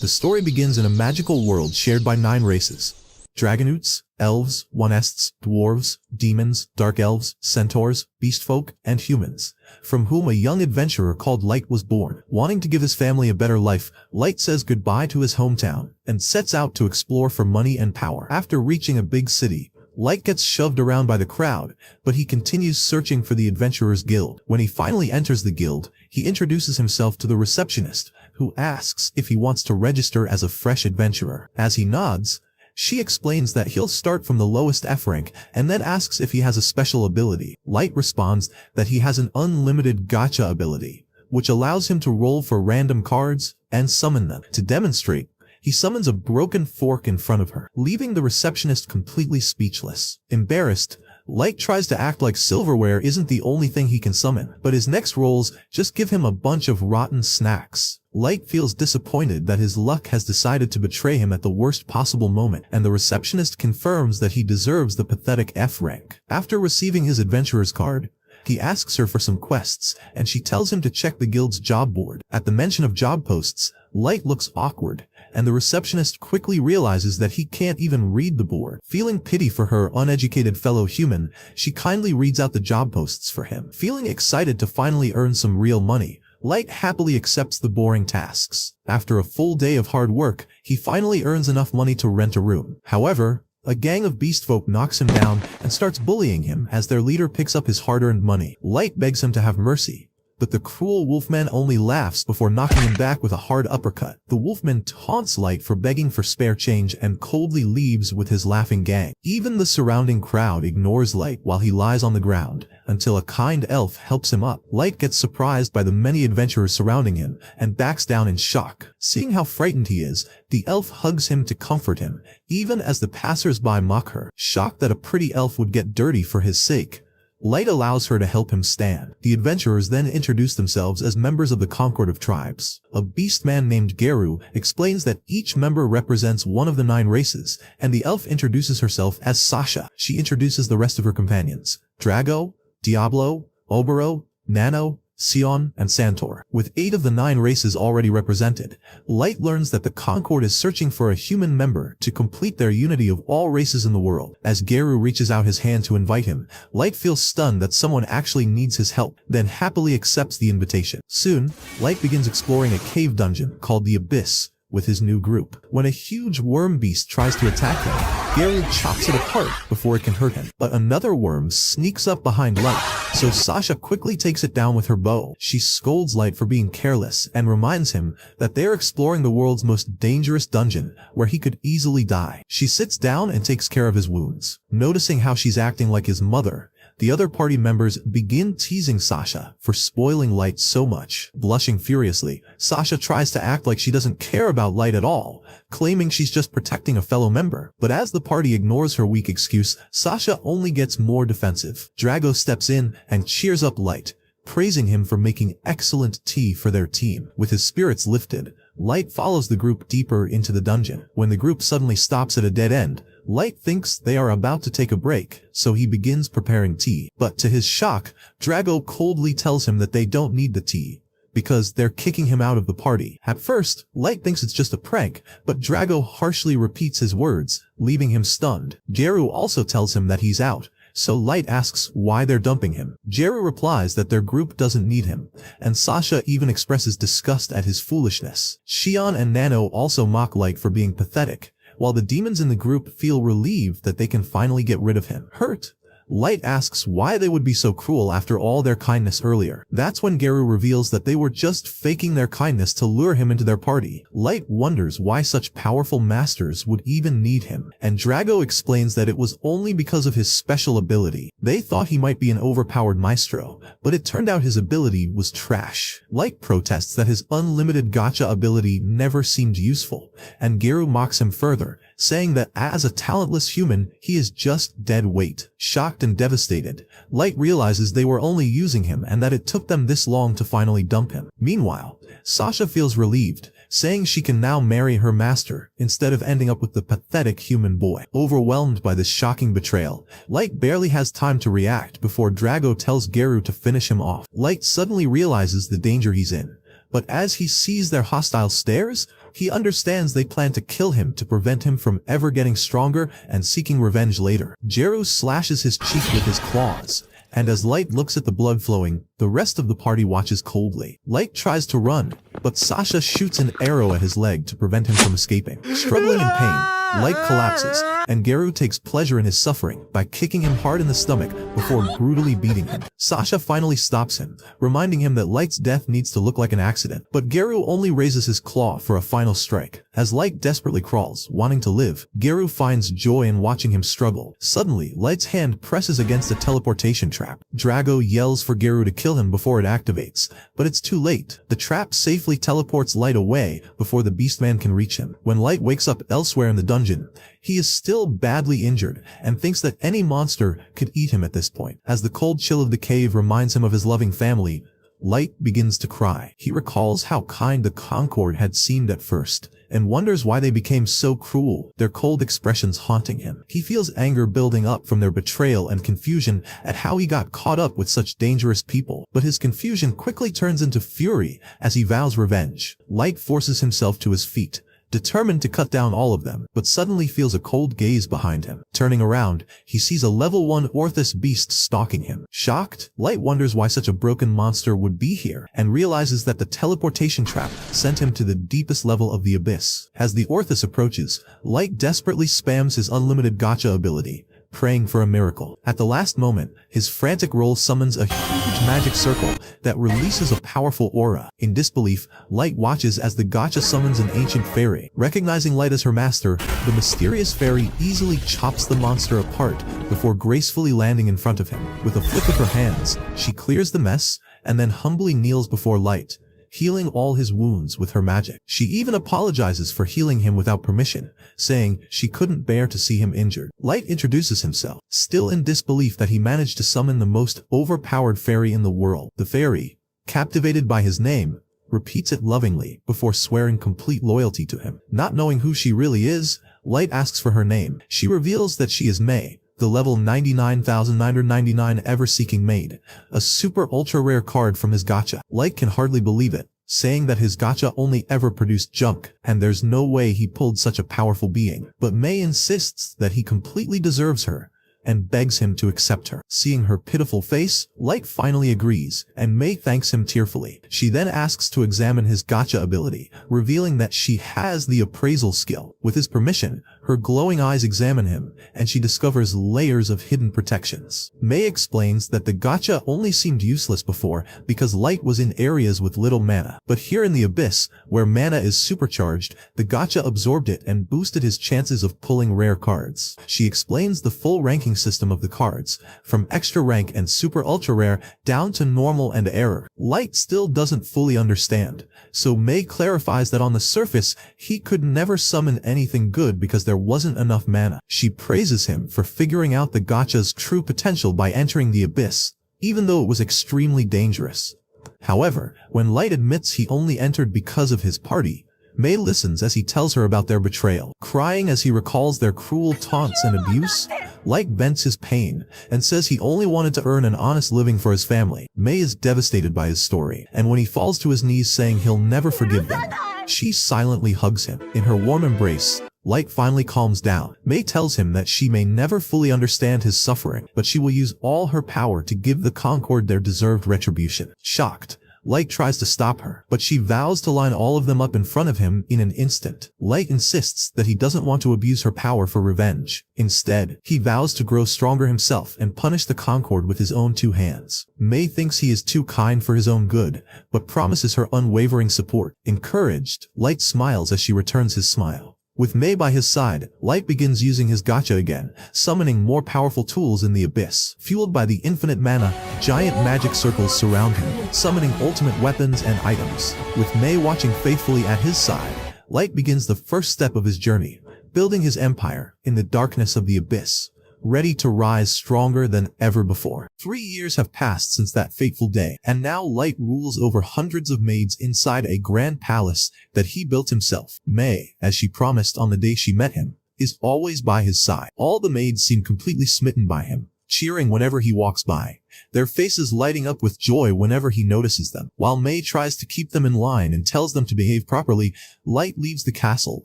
The story begins in a magical world shared by 9 races. Dragonutes, elves, onests, dwarves, demons, dark elves, centaurs, beastfolk, and humans, from whom a young adventurer called Light was born. Wanting to give his family a better life, Light says goodbye to his hometown and sets out to explore for money and power. After reaching a big city, Light gets shoved around by the crowd, but he continues searching for the Adventurers Guild. When he finally enters the guild, he introduces himself to the receptionist, who asks if he wants to register as a fresh adventurer. As he nods, she explains that he'll start from the lowest F rank and then asks if he has a special ability. Light responds that he has an unlimited Gacha ability, which allows him to roll for random cards and summon them. To demonstrate, he summons a broken fork in front of her, leaving the receptionist completely speechless. Embarrassed, Light tries to act like silverware isn't the only thing he can summon, but his next rolls just give him a bunch of rotten snacks. Light feels disappointed that his luck has decided to betray him at the worst possible moment, and the receptionist confirms that he deserves the pathetic F rank. After receiving his adventurer's card, he asks her for some quests, and she tells him to check the guild's job board. At the mention of job posts, Light looks awkward, and the receptionist quickly realizes that he can't even read the board. Feeling pity for her uneducated fellow human, she kindly reads out the job posts for him. Feeling excited to finally earn some real money, Light happily accepts the boring tasks. After a full day of hard work, he finally earns enough money to rent a room. However, a gang of beastfolk knocks him down and starts bullying him as their leader picks up his hard-earned money. Light begs him to have mercy, but the cruel wolfman only laughs before knocking him back with a hard uppercut. The wolfman taunts Light for begging for spare change and coldly leaves with his laughing gang. Even the surrounding crowd ignores Light while he lies on the ground, until a kind elf helps him up. Light gets surprised by the many adventurers surrounding him and backs down in shock. Seeing how frightened he is, the elf hugs him to comfort him, even as the passers-by mock her. Shocked that a pretty elf would get dirty for his sake, Light allows her to help him stand. The adventurers then introduce themselves as members of the Concord of Tribes. A beast man named Geru explains that each member represents one of the 9 races, and the elf introduces herself as Sasha. She introduces the rest of her companions: Drago, Diablo, Obero, Nano, Sion, and Santor. With 8 of the 9 races already represented, Light learns that the Concord is searching for a human member to complete their unity of all races in the world. As Geru reaches out his hand to invite him, Light feels stunned that someone actually needs his help, then happily accepts the invitation. Soon, Light begins exploring a cave dungeon called the Abyss with his new group. When a huge worm beast tries to attack him, Geru chops it apart before it can hurt him. But another worm sneaks up behind Light, so Sasha quickly takes it down with her bow. She scolds Light for being careless and reminds him that they are exploring the world's most dangerous dungeon, where he could easily die. She sits down and takes care of his wounds. Noticing how she's acting like his mother, the other party members begin teasing Sasha for spoiling Light so much. Blushing furiously, Sasha tries to act like she doesn't care about Light at all, claiming she's just protecting a fellow member. But as the party ignores her weak excuse, Sasha only gets more defensive. Drago steps in and cheers up Light, praising him for making excellent tea for their team. With his spirits lifted, Light follows the group deeper into the dungeon. When the group suddenly stops at a dead end, Light thinks they are about to take a break, so he begins preparing tea. But to his shock, Drago coldly tells him that they don't need the tea, because they're kicking him out of the party. At first, Light thinks it's just a prank, but Drago harshly repeats his words, leaving him stunned. Geru also tells him that he's out, so Light asks why they're dumping him. Geru replies that their group doesn't need him, and Sasha even expresses disgust at his foolishness. Xion and Nano also mock Light for being pathetic, while the demons in the group feel relieved that they can finally get rid of him. Hurt, Light asks why they would be so cruel after all their kindness earlier. That's when Geru reveals that they were just faking their kindness to lure him into their party. Light wonders why such powerful masters would even need him, and Drago explains that it was only because of his special ability. They thought he might be an overpowered maestro, but it turned out his ability was trash. Light protests that his unlimited Gacha ability never seemed useful, and Geru mocks him further, saying that as a talentless human, he is just dead weight. Shocked and devastated, Light realizes they were only using him and that it took them this long to finally dump him. Meanwhile, Sasha feels relieved, saying she can now marry her master instead of ending up with the pathetic human boy. Overwhelmed by this shocking betrayal, Light barely has time to react before Drago tells Geru to finish him off. Light suddenly realizes the danger he's in, but as he sees their hostile stares, He understands they plan to kill him to prevent him from ever getting stronger and seeking revenge later. Jeru slashes his cheek with his claws, and as Light looks at the blood flowing, the rest of the party watches coldly. Light tries to run, but Sasha shoots an arrow at his leg to prevent him from escaping. Struggling in pain, Light collapses, and Geru takes pleasure in his suffering by kicking him hard in the stomach before brutally beating him. Sasha finally stops him, reminding him that Light's death needs to look like an accident. But Geru only raises his claw for a final strike. As Light desperately crawls, wanting to live, Geru finds joy in watching him struggle. Suddenly, Light's hand presses against a teleportation trap. Drago yells for Geru to kill him before it activates, but it's too late. The trap safely teleports Light away before the Beastman can reach him. When Light wakes up elsewhere in the dungeon, he is still badly injured and thinks that any monster could eat him at this point. As the cold chill of the cave reminds him of his loving family, Light begins to cry. He recalls how kind the Concord had seemed at first, and wonders why they became so cruel, their cold expressions haunting him. He feels anger building up from their betrayal and confusion at how he got caught up with such dangerous people, but his confusion quickly turns into fury as he vows revenge. Light forces himself to his feet, determined to cut down all of them, but suddenly feels a cold gaze behind him. Turning around, he sees a level 1 Orthus beast stalking him. Shocked, Light wonders why such a broken monster would be here, and realizes that the teleportation trap sent him to the deepest level of the abyss. As the Orthus approaches, Light desperately spams his unlimited Gacha ability, praying for a miracle. At the last moment, his frantic roll summons a huge magic circle that releases a powerful aura. In disbelief, Light watches as the Gacha summons an ancient fairy. Recognizing Light as her master, the mysterious fairy easily chops the monster apart before gracefully landing in front of him. With a flick of her hands, she clears the mess and then humbly kneels before Light, healing all his wounds with her magic. She even apologizes for healing him without permission, saying she couldn't bear to see him injured. Light introduces himself, still in disbelief that he managed to summon the most overpowered fairy in the world. The fairy, captivated by his name, repeats it lovingly before swearing complete loyalty to him. Not knowing who she really is, Light asks for her name. She reveals that she is May, the level 99,999 ever-seeking maid, a super ultra-rare card from his gacha. Light can hardly believe it, saying that his gacha only ever produced junk, and there's no way he pulled such a powerful being. But May insists that he completely deserves her, and begs him to accept her. Seeing her pitiful face, Light finally agrees, and May thanks him tearfully. She then asks to examine his gacha ability, revealing that she has the appraisal skill. With his permission, her glowing eyes examine him, and she discovers layers of hidden protections. May explains that the gacha only seemed useless before because Light was in areas with little mana. But here in the abyss, where mana is supercharged, the gacha absorbed it and boosted his chances of pulling rare cards. She explains the full ranking system of the cards, from extra rank and super ultra rare down to normal and error. Light still doesn't fully understand, so May clarifies that on the surface, he could never summon anything good because there wasn't enough mana. She praises him for figuring out the gacha's true potential by entering the abyss, even though it was extremely dangerous. However, when Light admits he only entered because of his party, May listens as he tells her about their betrayal. Crying as he recalls their cruel taunts and abuse, Light vents his pain and says he only wanted to earn an honest living for his family. May is devastated by his story, and when he falls to his knees saying he'll never forgive them, she silently hugs him. In her warm embrace, Light finally calms down. May tells him that she may never fully understand his suffering, but she will use all her power to give the Concord their deserved retribution. Shocked, Light tries to stop her, but she vows to line all of them up in front of him in an instant. Light insists that he doesn't want to abuse her power for revenge. Instead, he vows to grow stronger himself and punish the Concord with his own 2 hands. May thinks he is too kind for his own good, but promises her unwavering support. Encouraged, Light smiles as she returns his smile. With May by his side, Light begins using his gacha again, summoning more powerful tools in the abyss. Fueled by the infinite mana, giant magic circles surround him, summoning ultimate weapons and items. With May watching faithfully at his side, Light begins the first step of his journey, building his empire in the darkness of the abyss, ready to rise stronger than ever before. 3 years have passed since that fateful day, and now Light rules over hundreds of maids inside a grand palace that he built himself. May, as she promised on the day she met him, is always by his side. All the maids seem completely smitten by him, cheering whenever he walks by, their faces lighting up with joy whenever he notices them. While Mei tries to keep them in line and tells them to behave properly, Light leaves the castle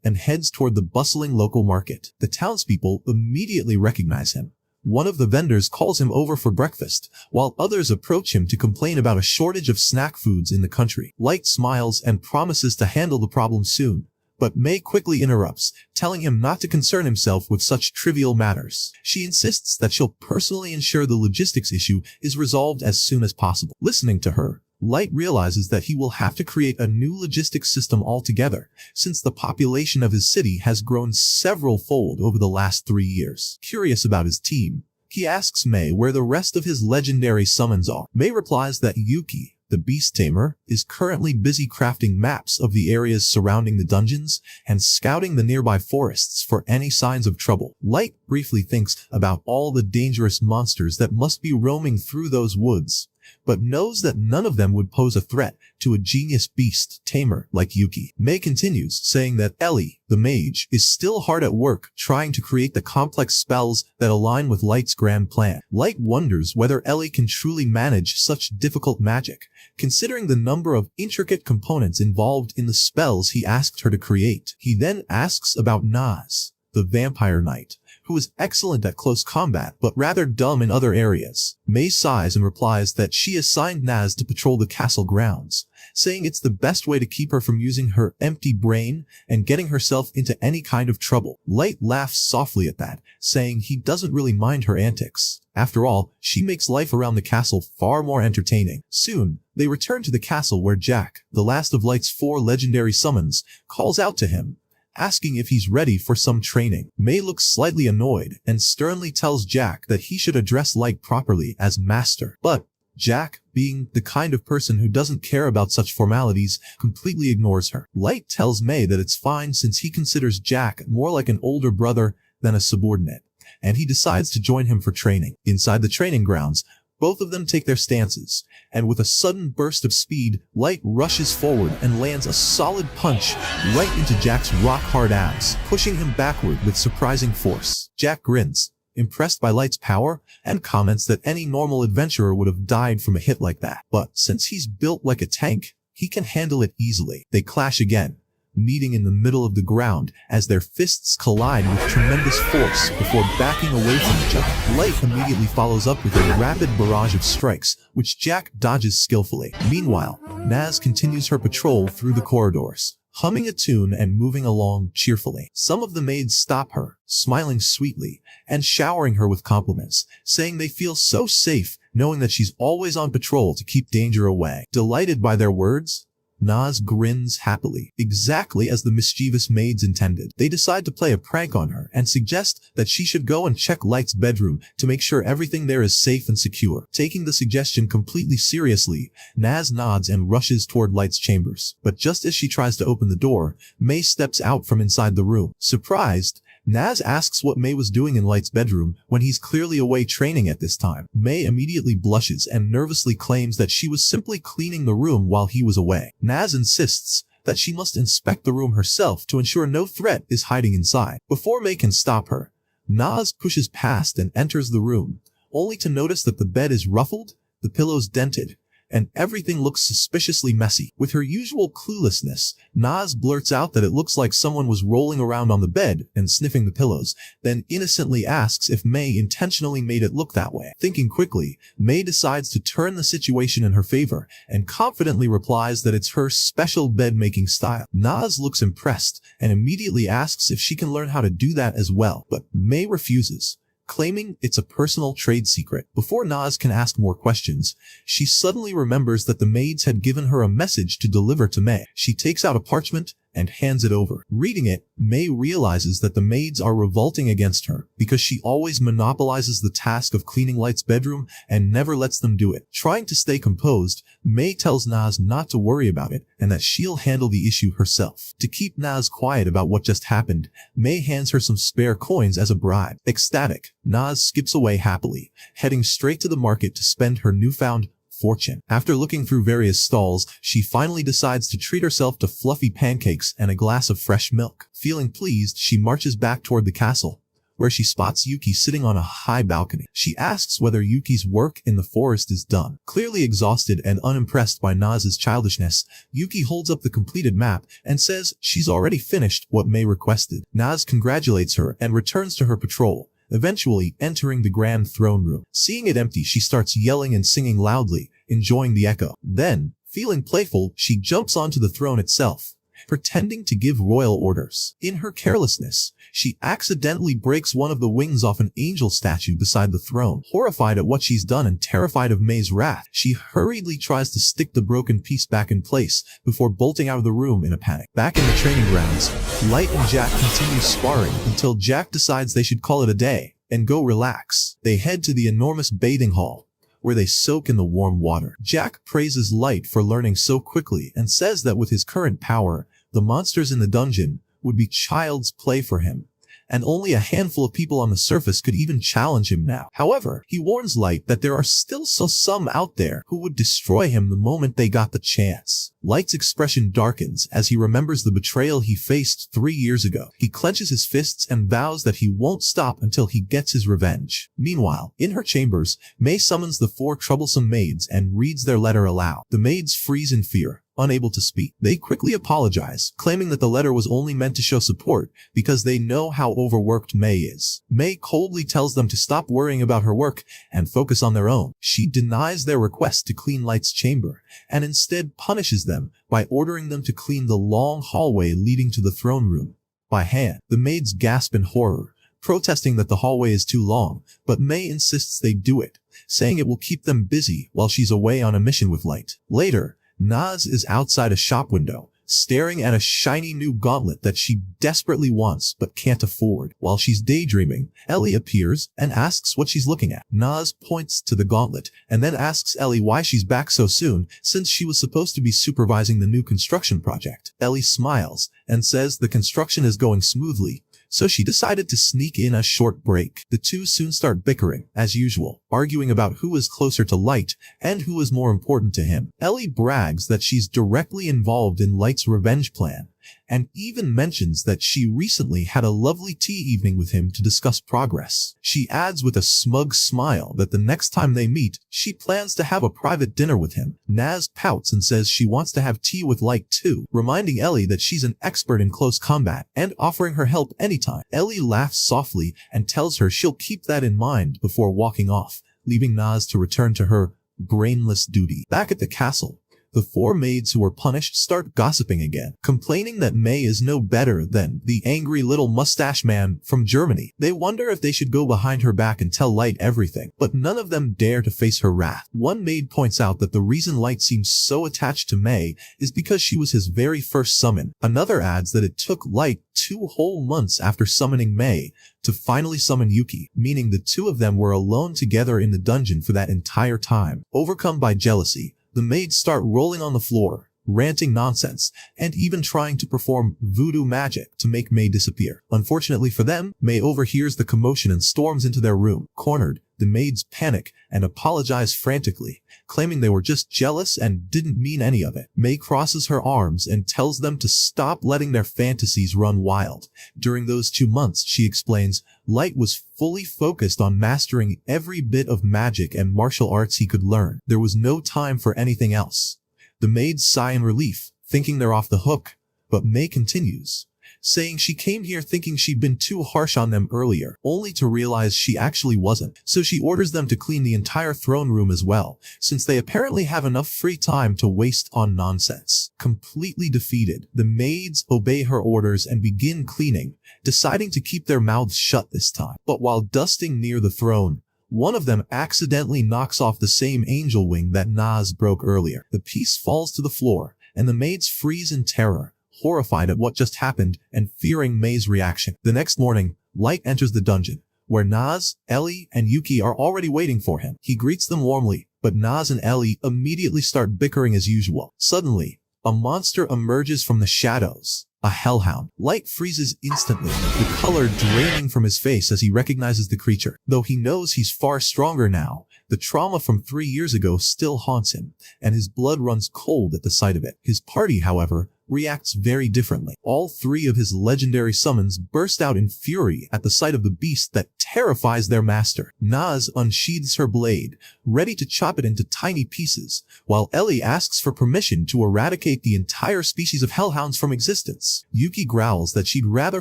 and heads toward the bustling local market. The townspeople immediately recognize him. One of the vendors calls him over for breakfast, while others approach him to complain about a shortage of snack foods in the country. Light smiles and promises to handle the problem soon, but Mei quickly interrupts, telling him not to concern himself with such trivial matters. She insists that she'll personally ensure the logistics issue is resolved as soon as possible. Listening to her, Light realizes that he will have to create a new logistics system altogether, since the population of his city has grown several-fold over the last 3 years. Curious about his team, he asks Mei where the rest of his legendary summons are. Mei replies that Yuki, the beast tamer, is currently busy crafting maps of the areas surrounding the dungeons and scouting the nearby forests for any signs of trouble. Light briefly thinks about all the dangerous monsters that must be roaming through those woods, but knows that none of them would pose a threat to a genius beast tamer like Yuki. Mei continues, saying that Ellie, the mage, is still hard at work trying to create the complex spells that align with Light's grand plan. Light wonders whether Ellie can truly manage such difficult magic, considering the number of intricate components involved in the spells he asked her to create. He then asks about Naz, the vampire knight, who is excellent at close combat but rather dumb in other areas. Mei sighs and replies that she assigned Naz to patrol the castle grounds, saying it's the best way to keep her from using her empty brain and getting herself into any kind of trouble. Light laughs softly at that, saying he doesn't really mind her antics. After all, she makes life around the castle far more entertaining. Soon, they return to the castle where Jack, the last of Light's 4 legendary summons, calls out to him, asking if he's ready for some training. Mei looks slightly annoyed and sternly tells Jack that he should address Light properly as master. But Jack, being the kind of person who doesn't care about such formalities, completely ignores her. Light tells Mei that it's fine since he considers Jack more like an older brother than a subordinate, and he decides to join him for training. Inside the training grounds, both of them take their stances, and with a sudden burst of speed, Light rushes forward and lands a solid punch right into Jack's rock-hard abs, pushing him backward with surprising force. Jack grins, impressed by Light's power, and comments that any normal adventurer would have died from a hit like that. But since he's built like a tank, he can handle it easily. They clash again, meeting in the middle of the ground as their fists collide with tremendous force before backing away from each other. Light immediately follows up with a rapid barrage of strikes, which Jack dodges skillfully. Meanwhile, Naz continues her patrol through the corridors, humming a tune and moving along cheerfully. Some of the maids stop her, smiling sweetly, and showering her with compliments, saying they feel so safe knowing that she's always on patrol to keep danger away. Delighted by their words, Naz grins happily, exactly as the mischievous maids intended. They decide to play a prank on her and suggest that she should go and check Light's bedroom to make sure everything there is safe and secure. Taking the suggestion completely seriously, Naz nods and rushes toward Light's chambers. But just as she tries to open the door, Mei steps out from inside the room. Surprised, Naz asks what Mei was doing in Light's bedroom when he's clearly away training at this time. Mei immediately blushes and nervously claims that she was simply cleaning the room while he was away. Naz insists that she must inspect the room herself to ensure no threat is hiding inside. Before Mei can stop her, Naz pushes past and enters the room, only to notice that the bed is ruffled, the pillows dented, and everything looks suspiciously messy. With her usual cluelessness, Naz blurts out that it looks like someone was rolling around on the bed and sniffing the pillows, then innocently asks if Mei intentionally made it look that way. Thinking quickly, Mei decides to turn the situation in her favor and confidently replies that it's her special bed-making style. Naz looks impressed and immediately asks if she can learn how to do that as well, but Mei refuses, claiming it's a personal trade secret. Before Naz can ask more questions, she suddenly remembers that the maids had given her a message to deliver to Mei. She takes out a parchment and hands it over. Reading it, Mei realizes that the maids are revolting against her because she always monopolizes the task of cleaning Light's bedroom and never lets them do it. Trying to stay composed, Mei tells Naz not to worry about it and that she'll handle the issue herself. To keep Naz quiet about what just happened, Mei hands her some spare coins as a bribe. Ecstatic, Naz skips away happily, heading straight to the market to spend her newfound fortune. After looking through various stalls, she finally decides to treat herself to fluffy pancakes and a glass of fresh milk. Feeling pleased, she marches back toward the castle, where she spots Yuki sitting on a high balcony. She asks whether Yuki's work in the forest is done. Clearly exhausted and unimpressed by Naz's childishness, Yuki holds up the completed map and says she's already finished what Mei requested. Naz congratulates her and returns to her patrol, eventually entering the grand throne room. Seeing it empty, she starts yelling and singing loudly, enjoying the echo. Then, feeling playful, she jumps onto the throne itself, pretending to give royal orders. In her carelessness, she accidentally breaks one of the wings off an angel statue beside the throne. Horrified at what she's done and terrified of Mei's wrath, she hurriedly tries to stick the broken piece back in place before bolting out of the room in a panic. Back in the training grounds, Light and Jack continue sparring until Jack decides they should call it a day and go relax. They head to the enormous bathing hall, where they soak in the warm water. Jack praises Light for learning so quickly and says that with his current power, the monsters in the dungeon would be child's play for him, and only a handful of people on the surface could even challenge him now. However, he warns Light that there are still some out there who would destroy him the moment they got the chance. Light's expression darkens as he remembers the betrayal he faced 3 years ago. He clenches his fists and vows that he won't stop until he gets his revenge. Meanwhile, in her chambers, Mei summons the 4 troublesome maids and reads their letter aloud. The maids freeze in fear, unable to speak. They quickly apologize, claiming that the letter was only meant to show support because they know how overworked Mei is. Mei coldly tells them to stop worrying about her work and focus on their own. She denies their request to clean Light's chamber and instead punishes them by ordering them to clean the long hallway leading to the throne room by hand. The maids gasp in horror, protesting that the hallway is too long, but Mei insists they do it, saying it will keep them busy while she's away on a mission with Light. Later, Naz is outside a shop window, staring at a shiny new gauntlet that she desperately wants but can't afford. While she's daydreaming, Ellie appears and asks what she's looking at. Naz points to the gauntlet and then asks Ellie why she's back so soon, since she was supposed to be supervising the new construction project. Ellie smiles and says the construction is going smoothly, so she decided to sneak in a short break. The two soon start bickering, as usual, arguing about who is closer to Light and who is more important to him. Ellie brags that she's directly involved in Light's revenge plan, and even mentions that she recently had a lovely tea evening with him to discuss progress. She adds with a smug smile that the next time they meet, she plans to have a private dinner with him. Naz pouts and says she wants to have tea with Light too, reminding Ellie that she's an expert in close combat and offering her help anytime. Ellie laughs softly and tells her she'll keep that in mind before walking off, leaving Naz to return to her brainless duty. Back at the castle, the 4 maids who were punished start gossiping again, complaining that Mei is no better than the angry little mustache man from Germany. They wonder if they should go behind her back and tell Light everything, but none of them dare to face her wrath. One maid points out that the reason Light seems so attached to Mei is because she was his very first summon. Another adds that it took Light 2 whole months after summoning Mei to finally summon Yuki, meaning the 2 of them were alone together in the dungeon for that entire time. Overcome by jealousy, the maids start rolling on the floor, ranting nonsense, and even trying to perform voodoo magic to make Mei disappear. Unfortunately for them, Mei overhears the commotion and storms into their room. Cornered, the maids panic and apologize frantically, claiming they were just jealous and didn't mean any of it. Mei crosses her arms and tells them to stop letting their fantasies run wild. During those 2 months, she explains, Light was fully focused on mastering every bit of magic and martial arts he could learn. There was no time for anything else. The maids sigh in relief, thinking they're off the hook, but Mei continues, saying she came here thinking she'd been too harsh on them earlier, only to realize she actually wasn't. So she orders them to clean the entire throne room as well, since they apparently have enough free time to waste on nonsense. Completely defeated, the maids obey her orders and begin cleaning, deciding to keep their mouths shut this time. But while dusting near the throne, one of them accidentally knocks off the same angel wing that Naz broke earlier. The piece falls to the floor, and the maids freeze in terror, horrified at what just happened and fearing Mei's reaction. The next morning, Light enters the dungeon, where Naz, Ellie, and Yuki are already waiting for him. He greets them warmly, but Naz and Ellie immediately start bickering as usual. Suddenly, a monster emerges from the shadows. A hellhound. Light freezes instantly, the color draining from his face as he recognizes the creature. Though he knows he's far stronger now, the trauma from 3 years ago still haunts him, and his blood runs cold at the sight of it. His party, however, reacts very differently. All three of his legendary summons burst out in fury at the sight of the beast that terrifies their master. Naz unsheathes her blade, ready to chop it into tiny pieces, while Ellie asks for permission to eradicate the entire species of hellhounds from existence. Yuki growls that she'd rather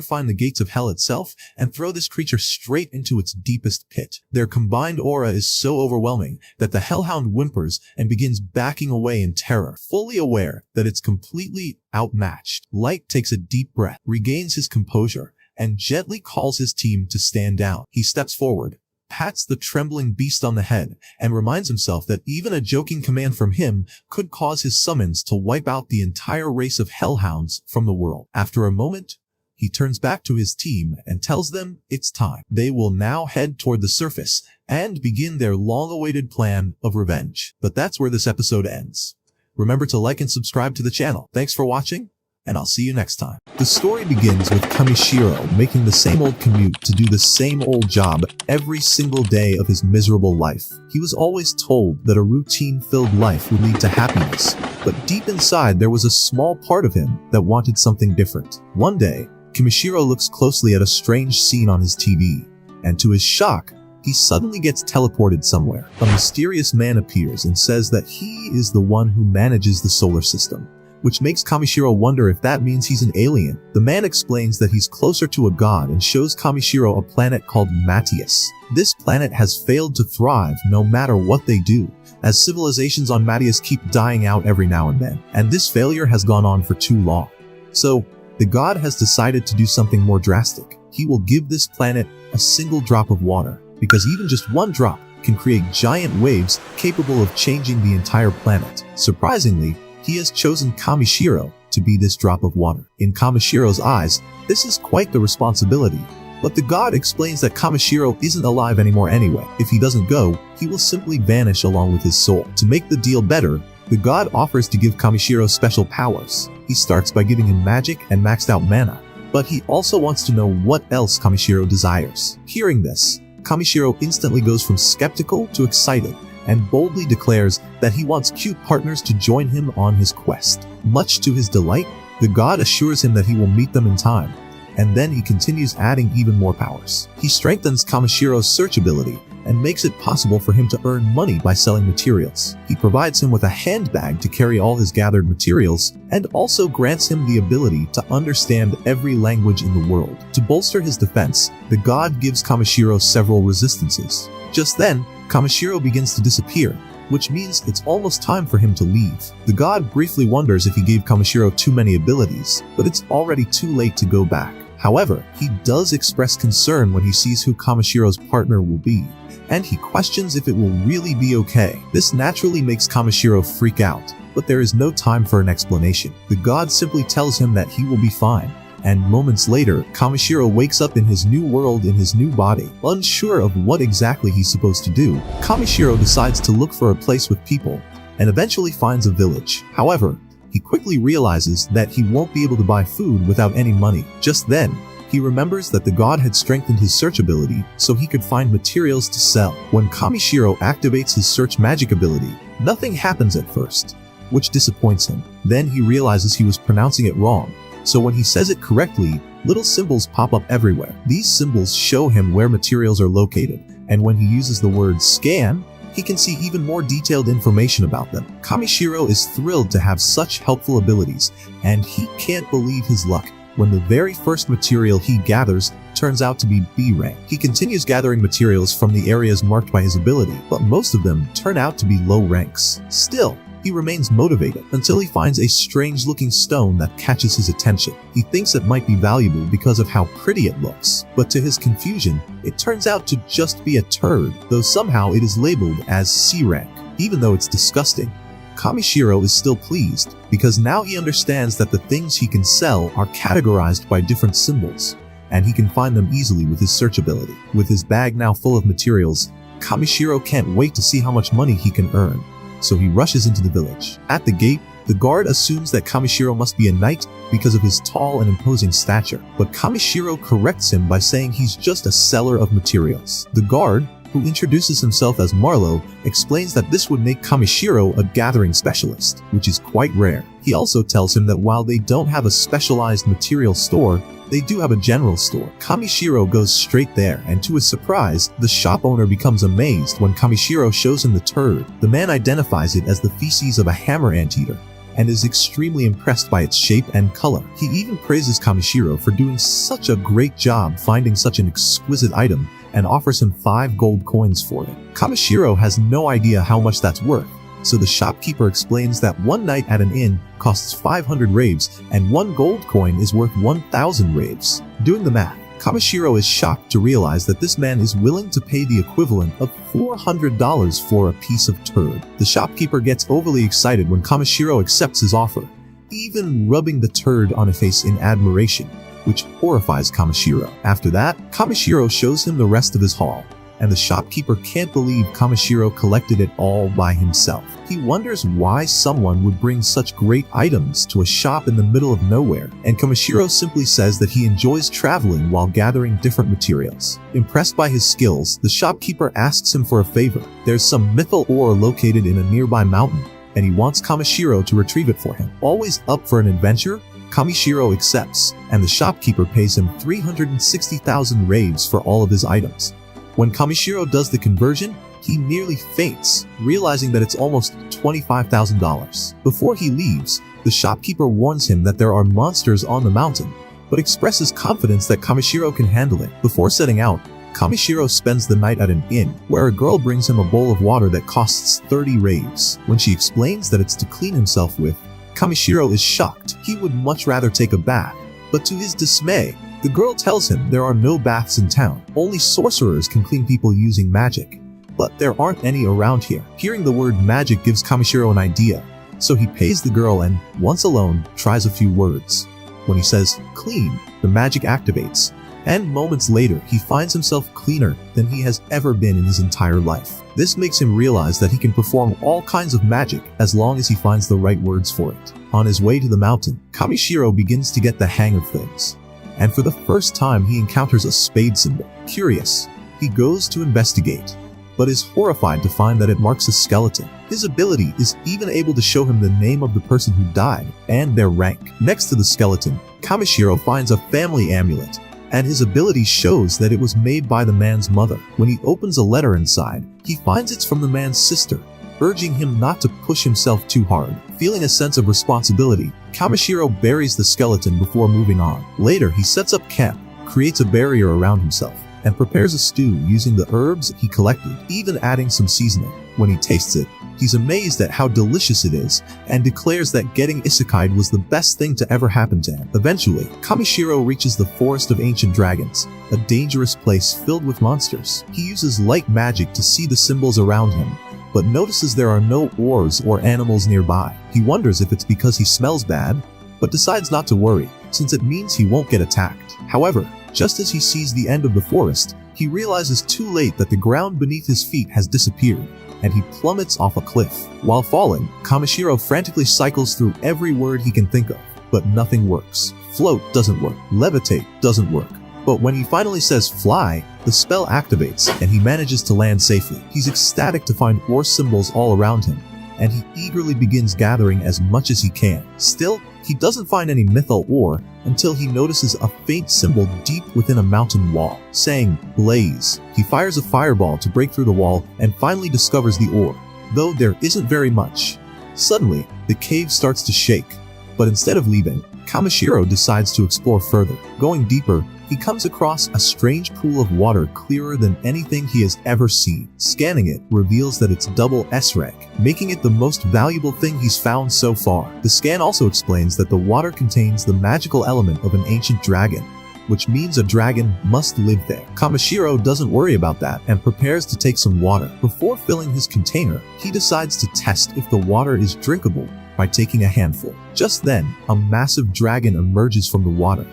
find the gates of hell itself and throw this creature straight into its deepest pit. Their combined aura is so overwhelming that the hellhound whimpers and begins backing away in terror, fully aware that it's completely outmatched. Light takes a deep breath, regains his composure, and gently calls his team to stand down. He steps forward, pats the trembling beast on the head, and reminds himself that even a joking command from him could cause his summons to wipe out the entire race of hellhounds from the world. After a moment, he turns back to his team and tells them it's time. They will now head toward the surface and begin their long-awaited plan of revenge. But that's where this episode ends. Remember to like and subscribe to the channel. Thanks for watching, and I'll see you next time. The story begins with Kamishiro making the same old commute to do the same old job every single day of his miserable life. He was always told that a routine-filled life would lead to happiness, but deep inside there was a small part of him that wanted something different. One day, Kamishiro looks closely at a strange scene on his TV, and to his shock, he suddenly gets teleported somewhere. A mysterious man appears and says that he is the one who manages the solar system, which makes Kamishiro wonder if that means he's an alien. The man explains that he's closer to a god and shows Kamishiro a planet called Matthias. This planet has failed to thrive no matter what they do, as civilizations on Matthias keep dying out every now and then, and this failure has gone on for too long. So, the god has decided to do something more drastic. He will give this planet a single drop of water, because even just one drop can create giant waves capable of changing the entire planet. Surprisingly, he has chosen Kamishiro to be this drop of water. In Kamishiro's eyes, this is quite the responsibility, but the god explains that Kamishiro isn't alive anymore anyway. If he doesn't go, he will simply vanish along with his soul. To make the deal better, the god offers to give Kamishiro special powers. He starts by giving him magic and maxed out mana, but he also wants to know what else Kamishiro desires. Hearing this, Kamishiro instantly goes from skeptical to excited and boldly declares that he wants cute partners to join him on his quest. Much to his delight, the god assures him that he will meet them in time, and then he continues adding even more powers. He strengthens Kamishiro's search ability and makes it possible for him to earn money by selling materials. He provides him with a handbag to carry all his gathered materials, and also grants him the ability to understand every language in the world. To bolster his defense, the god gives Kamishiro several resistances. Just then, Kamishiro begins to disappear, which means it's almost time for him to leave. The god briefly wonders if he gave Kamishiro too many abilities, but it's already too late to go back. However, he does express concern when he sees who Kamishiro's partner will be, and he questions if it will really be okay. This naturally makes Kamishiro freak out, but there is no time for an explanation. The god simply tells him that he will be fine, and moments later, Kamishiro wakes up in his new world in his new body. Unsure of what exactly he's supposed to do, Kamishiro decides to look for a place with people, and eventually finds a village. However, he quickly realizes that he won't be able to buy food without any money. Just then, he remembers that the god had strengthened his search ability so he could find materials to sell. When Kamishiro activates his search magic ability, nothing happens at first, which disappoints him. Then he realizes he was pronouncing it wrong, so when he says it correctly, little symbols pop up everywhere. These symbols show him where materials are located, and when he uses the word scan, he can see even more detailed information about them. Kamishiro is thrilled to have such helpful abilities, and he can't believe his luck when the very first material he gathers turns out to be B rank. He continues gathering materials from the areas marked by his ability, but most of them turn out to be low ranks. Still, he remains motivated until he finds a strange-looking stone that catches his attention. He thinks it might be valuable because of how pretty it looks, but to his confusion, it turns out to just be a turd, though somehow it is labeled as C rank. Even though it's disgusting, Kamishiro is still pleased, because now he understands that the things he can sell are categorized by different symbols, and he can find them easily with his search ability. With his bag now full of materials, Kamishiro can't wait to see how much money he can earn, so he rushes into the village. At the gate, the guard assumes that Kamishiro must be a knight because of his tall and imposing stature, but Kamishiro corrects him by saying he's just a seller of materials. The guard, who introduces himself as Marlowe, explains that this would make Kamishiro a gathering specialist, which is quite rare. He also tells him that while they don't have a specialized material store, they do have a general store. Kamishiro goes straight there, and to his surprise, the shop owner becomes amazed when Kamishiro shows him the turd. The man identifies it as the feces of a hammer anteater, and is extremely impressed by its shape and color. He even praises Kamishiro for doing such a great job finding such an exquisite item, and offers him 5 gold coins for it. Kamishiro has no idea how much that's worth, so the shopkeeper explains that one night at an inn costs 500 raves, and 1 gold coin is worth 1,000 raves. Doing the math, Kamishiro is shocked to realize that this man is willing to pay the equivalent of $400 for a piece of turd. The shopkeeper gets overly excited when Kamishiro accepts his offer, even rubbing the turd on his face in admiration, which horrifies Kamishiro. After that, Kamishiro shows him the rest of his haul, and the shopkeeper can't believe Kamishiro collected it all by himself. He wonders why someone would bring such great items to a shop in the middle of nowhere, and Kamishiro simply says that he enjoys traveling while gathering different materials. Impressed by his skills, the shopkeeper asks him for a favor. There's some mythal ore located in a nearby mountain, and he wants Kamishiro to retrieve it for him. Always up for an adventure, Kamishiro accepts, and the shopkeeper pays him 360,000 raves for all of his items. When Kamishiro does the conversion, he nearly faints, realizing that it's almost $25,000. Before he leaves, the shopkeeper warns him that there are monsters on the mountain, but expresses confidence that Kamishiro can handle it. Before setting out, Kamishiro spends the night at an inn, where a girl brings him a bowl of water that costs 30 raves. When she explains that it's to clean himself with, Kamishiro is shocked. He would much rather take a bath, but to his dismay, the girl tells him there are no baths in town. Only sorcerers can clean people using magic, but there aren't any around here. Hearing the word magic gives Kamishiro an idea, so he pays the girl and, once alone, tries a few words. When he says, "clean," the magic activates, and moments later, he finds himself cleaner than he has ever been in his entire life. This makes him realize that he can perform all kinds of magic as long as he finds the right words for it. On his way to the mountain, Kamishiro begins to get the hang of things, and for the first time he encounters a spade symbol. Curious, he goes to investigate, but is horrified to find that it marks a skeleton. His ability is even able to show him the name of the person who died and their rank. Next to the skeleton, Kamishiro finds a family amulet, and his ability shows that it was made by the man's mother. When he opens a letter inside, he finds it's from the man's sister, urging him not to push himself too hard. Feeling a sense of responsibility, Kamishiro buries the skeleton before moving on. Later, he sets up camp, creates a barrier around himself, and prepares a stew using the herbs he collected, even adding some seasoning. When he tastes it, he's amazed at how delicious it is, and declares that getting isekai'd was the best thing to ever happen to him. Eventually, Kamishiro reaches the Forest of Ancient Dragons, a dangerous place filled with monsters. He uses light magic to see the symbols around him, but notices there are no ores or animals nearby. He wonders if it's because he smells bad, but decides not to worry, since it means he won't get attacked. However, just as he sees the end of the forest, he realizes too late that the ground beneath his feet has disappeared, and he plummets off a cliff. While falling, Kamishiro frantically cycles through every word he can think of, but nothing works. Float doesn't work, levitate doesn't work. But when he finally says fly, the spell activates, and he manages to land safely. He's ecstatic to find ore symbols all around him, and he eagerly begins gathering as much as he can. Still, he doesn't find any mythal ore until he notices a faint symbol deep within a mountain wall, saying blaze. He fires a fireball to break through the wall and finally discovers the ore, though there isn't very much. Suddenly, the cave starts to shake, but instead of leaving, Kamishiro decides to explore further. Going deeper, he comes across a strange pool of water clearer than anything he has ever seen. Scanning it reveals that it's double S rank, making it the most valuable thing he's found so far. The scan also explains that the water contains the magical element of an ancient dragon, which means a dragon must live there. Kamishiro doesn't worry about that and prepares to take some water. Before filling his container, he decides to test if the water is drinkable by taking a handful. Just then, a massive dragon emerges from the water.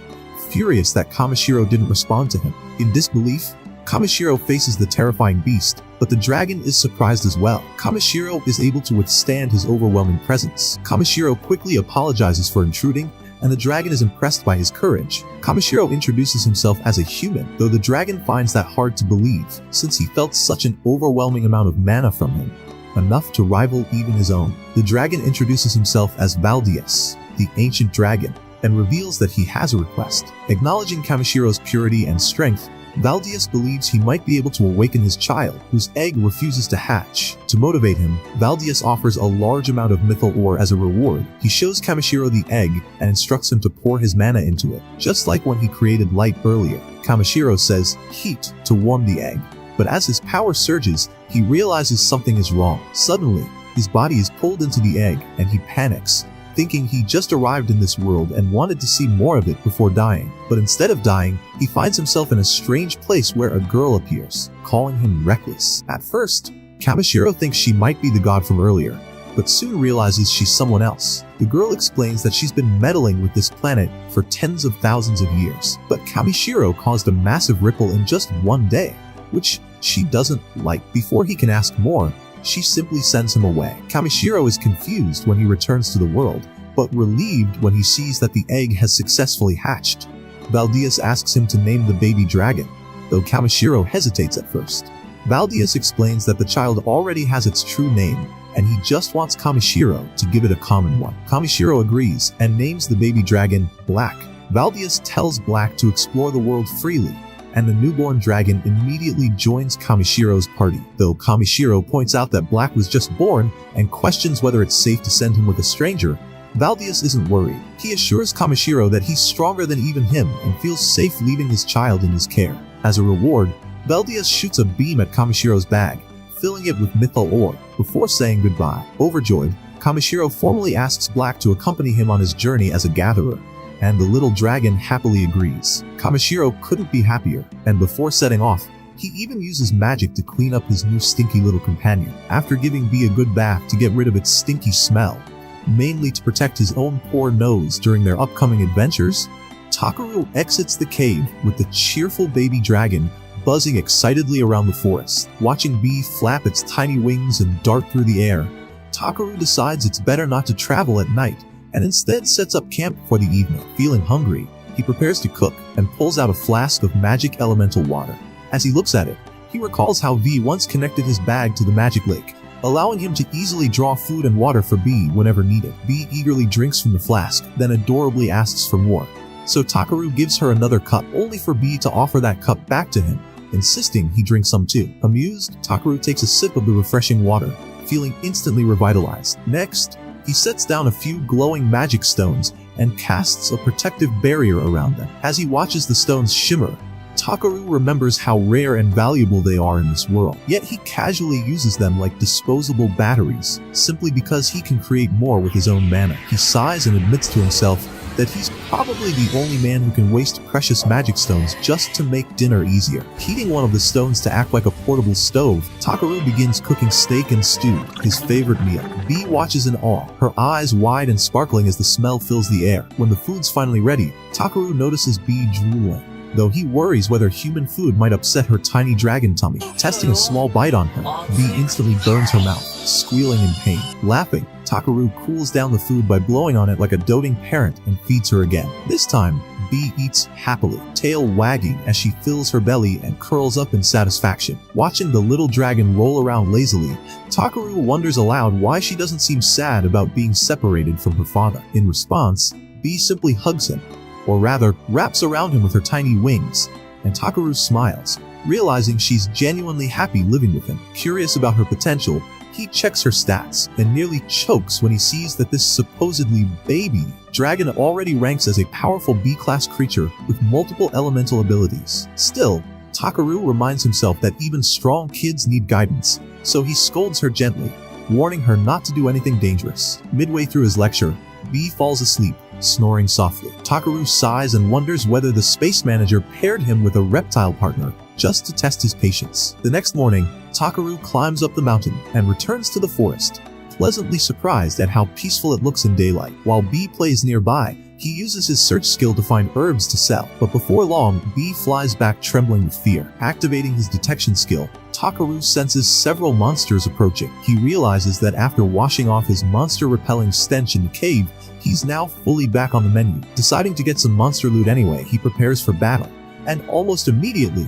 Furious that Kamishiro didn't respond to him. In disbelief, Kamishiro faces the terrifying beast, but the dragon is surprised as well. Kamishiro is able to withstand his overwhelming presence. Kamishiro quickly apologizes for intruding and the dragon is impressed by his courage. Kamishiro introduces himself as a human, though the dragon finds that hard to believe, since he felt such an overwhelming amount of mana from him, enough to rival even his own. The dragon introduces himself as Valdius, the ancient dragon, and reveals that he has a request. Acknowledging Kamishiro's purity and strength, Valdius believes he might be able to awaken his child, whose egg refuses to hatch. To motivate him, Valdius offers a large amount of mythal ore as a reward. He shows Kamishiro the egg and instructs him to pour his mana into it, just like when he created light earlier. Kamishiro says heat to warm the egg, but as his power surges, he realizes something is wrong. Suddenly, his body is pulled into the egg, and he panics, thinking he just arrived in this world and wanted to see more of it before dying. But instead of dying, he finds himself in a strange place where a girl appears, calling him reckless. At first, Kamishiro thinks she might be the god from earlier, but soon realizes she's someone else. The girl explains that she's been meddling with this planet for tens of thousands of years, but Kamishiro caused a massive ripple in just one day, which she doesn't like. Before he can ask more, she simply sends him away. Kamishiro is confused when he returns to the world, but relieved when he sees that the egg has successfully hatched. Valdius asks him to name the baby dragon, though Kamishiro hesitates at first. Valdius explains that the child already has its true name, and he just wants Kamishiro to give it a common one. Kamishiro agrees and names the baby dragon Black. Valdius tells Black to explore the world freely, and the newborn dragon immediately joins Kamishiro's party, though Kamishiro points out that Black was just born and questions whether it's safe to send him with a stranger. Valdius isn't worried. He assures Kamishiro that he's stronger than even him and feels safe leaving his child in his care. As a reward, Valdius shoots a beam at Kamishiro's bag, filling it with mythal ore, before saying goodbye. Overjoyed, Kamishiro formally asks Black to accompany him on his journey as a gatherer, and the little dragon happily agrees. Kamishiro couldn't be happier, and before setting off, he even uses magic to clean up his new stinky little companion. After giving Bee a good bath to get rid of its stinky smell, mainly to protect his own poor nose during their upcoming adventures, Takaru exits the cave with the cheerful baby dragon buzzing excitedly around the forest. Watching Bee flap its tiny wings and dart through the air, Takaru decides it's better not to travel at night, and instead sets up camp for the evening. Feeling hungry, he prepares to cook and pulls out a flask of magic elemental water. As he looks at it, he recalls how V once connected his bag to the magic lake, allowing him to easily draw food and water for B whenever needed. B eagerly drinks from the flask, then adorably asks for more. So Takaru gives her another cup, only for B to offer that cup back to him, insisting he drink some too. Amused, Takaru takes a sip of the refreshing water, feeling instantly revitalized. Next, he sets down a few glowing magic stones and casts a protective barrier around them. As he watches the stones shimmer, Takaru remembers how rare and valuable they are in this world. Yet he casually uses them like disposable batteries, simply because he can create more with his own mana. He sighs and admits to himself that he's probably the only man who can waste precious magic stones just to make dinner easier. Heating one of the stones to act like a portable stove, Takaru begins cooking steak and stew, his favorite meal. Bee watches in awe, her eyes wide and sparkling as the smell fills the air. When the food's finally ready, Takaru notices Bee drooling, though he worries whether human food might upset her tiny dragon tummy. Testing a small bite on her, Bee instantly burns her mouth, squealing in pain. Laughing, Takaru cools down the food by blowing on it like a doting parent and feeds her again. This time, Bee eats happily, tail wagging as she fills her belly and curls up in satisfaction. Watching the little dragon roll around lazily, Takaru wonders aloud why she doesn't seem sad about being separated from her father. In response, Bee simply hugs him, or rather, wraps around him with her tiny wings, and Takaru smiles, realizing she's genuinely happy living with him. Curious about her potential, he checks her stats and nearly chokes when he sees that this supposedly baby dragon already ranks as a powerful B-class creature with multiple elemental abilities. Still, Takaru reminds himself that even strong kids need guidance, so he scolds her gently, warning her not to do anything dangerous. Midway through his lecture, Bee falls asleep, snoring softly. Takaru sighs and wonders whether the space manager paired him with a reptile partner just to test his patience. The next morning, Takaru climbs up the mountain and returns to the forest, pleasantly surprised at how peaceful it looks in daylight. While Bee plays nearby, he uses his search skill to find herbs to sell, but before long, Bee flies back trembling with fear. Activating his detection skill, Takaru senses several monsters approaching. He realizes that after washing off his monster-repelling stench in the cave, He's now fully back on the menu. Deciding to get some monster loot anyway, he prepares for battle. And almost immediately,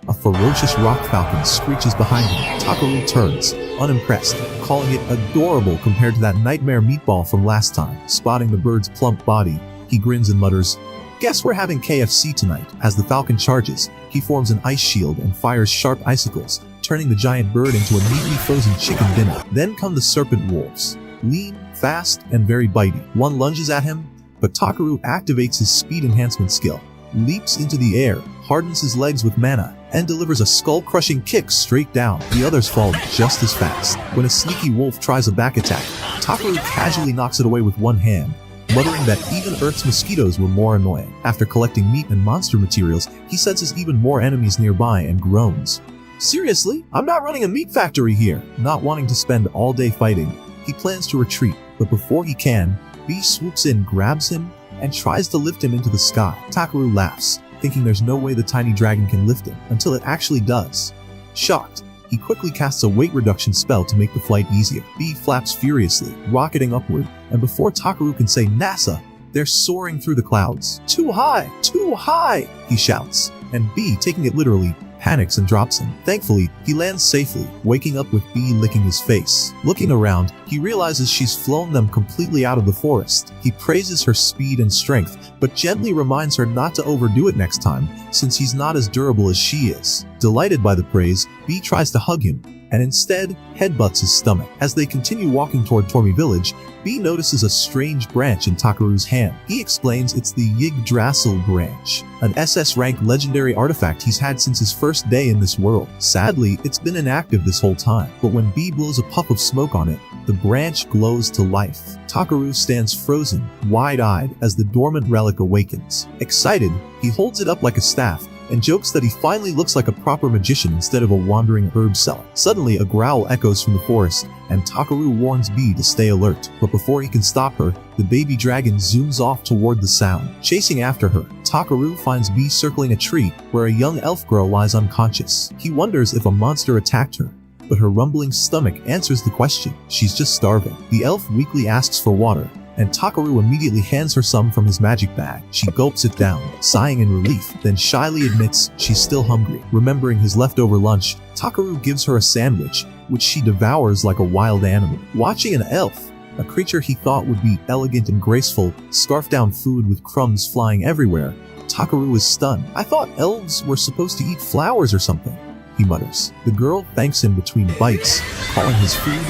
a ferocious rock falcon screeches behind him. Takaru turns, unimpressed, calling it adorable compared to that nightmare meatball from last time. Spotting the bird's plump body, he grins and mutters, "Guess we're having KFC tonight." As the falcon charges, he forms an ice shield and fires sharp icicles, turning the giant bird into a neatly frozen chicken dinner. Then come the serpent wolves. Lean, fast, and very bitey. One lunges at him, but Takaru activates his speed enhancement skill, leaps into the air, hardens his legs with mana, and delivers a skull-crushing kick straight down. The others fall just as fast. When a sneaky wolf tries a back attack, Takaru casually knocks it away with one hand, muttering that even Earth's mosquitoes were more annoying. After collecting meat and monster materials, he senses even more enemies nearby and groans. "Seriously? I'm not running a meat factory here." Not wanting to spend all day fighting, he plans to retreat, but before he can, B swoops in, grabs him, and tries to lift him into the sky. Takaru laughs, thinking there's no way the tiny dragon can lift him, until it actually does. Shocked, he quickly casts a weight reduction spell to make the flight easier. B flaps furiously, rocketing upward, and before Takaru can say NASA, they're soaring through the clouds. "Too high! Too high!" he shouts, and B, taking it literally, panics and drops him. Thankfully, he lands safely, waking up with B licking his face. Looking around, he realizes she's flown them completely out of the forest. He praises her speed and strength, but gently reminds her not to overdo it next time, since he's not as durable as she is. Delighted by the praise, B tries to hug him, and instead headbutts his stomach. As they continue walking toward Tormi Village, B notices a strange branch in Takaru's hand. He explains it's the Yggdrasil branch, an SS-rank legendary artifact he's had since his first day in this world. Sadly, it's been inactive this whole time, but when B blows a puff of smoke on it, the branch glows to life. Takaru stands frozen, wide-eyed, as the dormant relic awakens. Excited, he holds it up like a staff, and jokes that he finally looks like a proper magician instead of a wandering herb seller. Suddenly, a growl echoes from the forest, and Takaru warns B to stay alert. But before he can stop her, the baby dragon zooms off toward the sound. Chasing after her, Takaru finds B circling a tree where a young elf girl lies unconscious. He wonders if a monster attacked her, but her rumbling stomach answers the question. She's just starving. The elf weakly asks for water, and Takaru immediately hands her some from his magic bag. She gulps it down, sighing in relief, then shyly admits she's still hungry. Remembering his leftover lunch, Takaru gives her a sandwich, which she devours like a wild animal. Watching an elf, a creature he thought would be elegant and graceful, scarf down food with crumbs flying everywhere, Takaru is stunned. "I thought elves were supposed to eat flowers or something," he mutters. The girl thanks him between bites, calling his food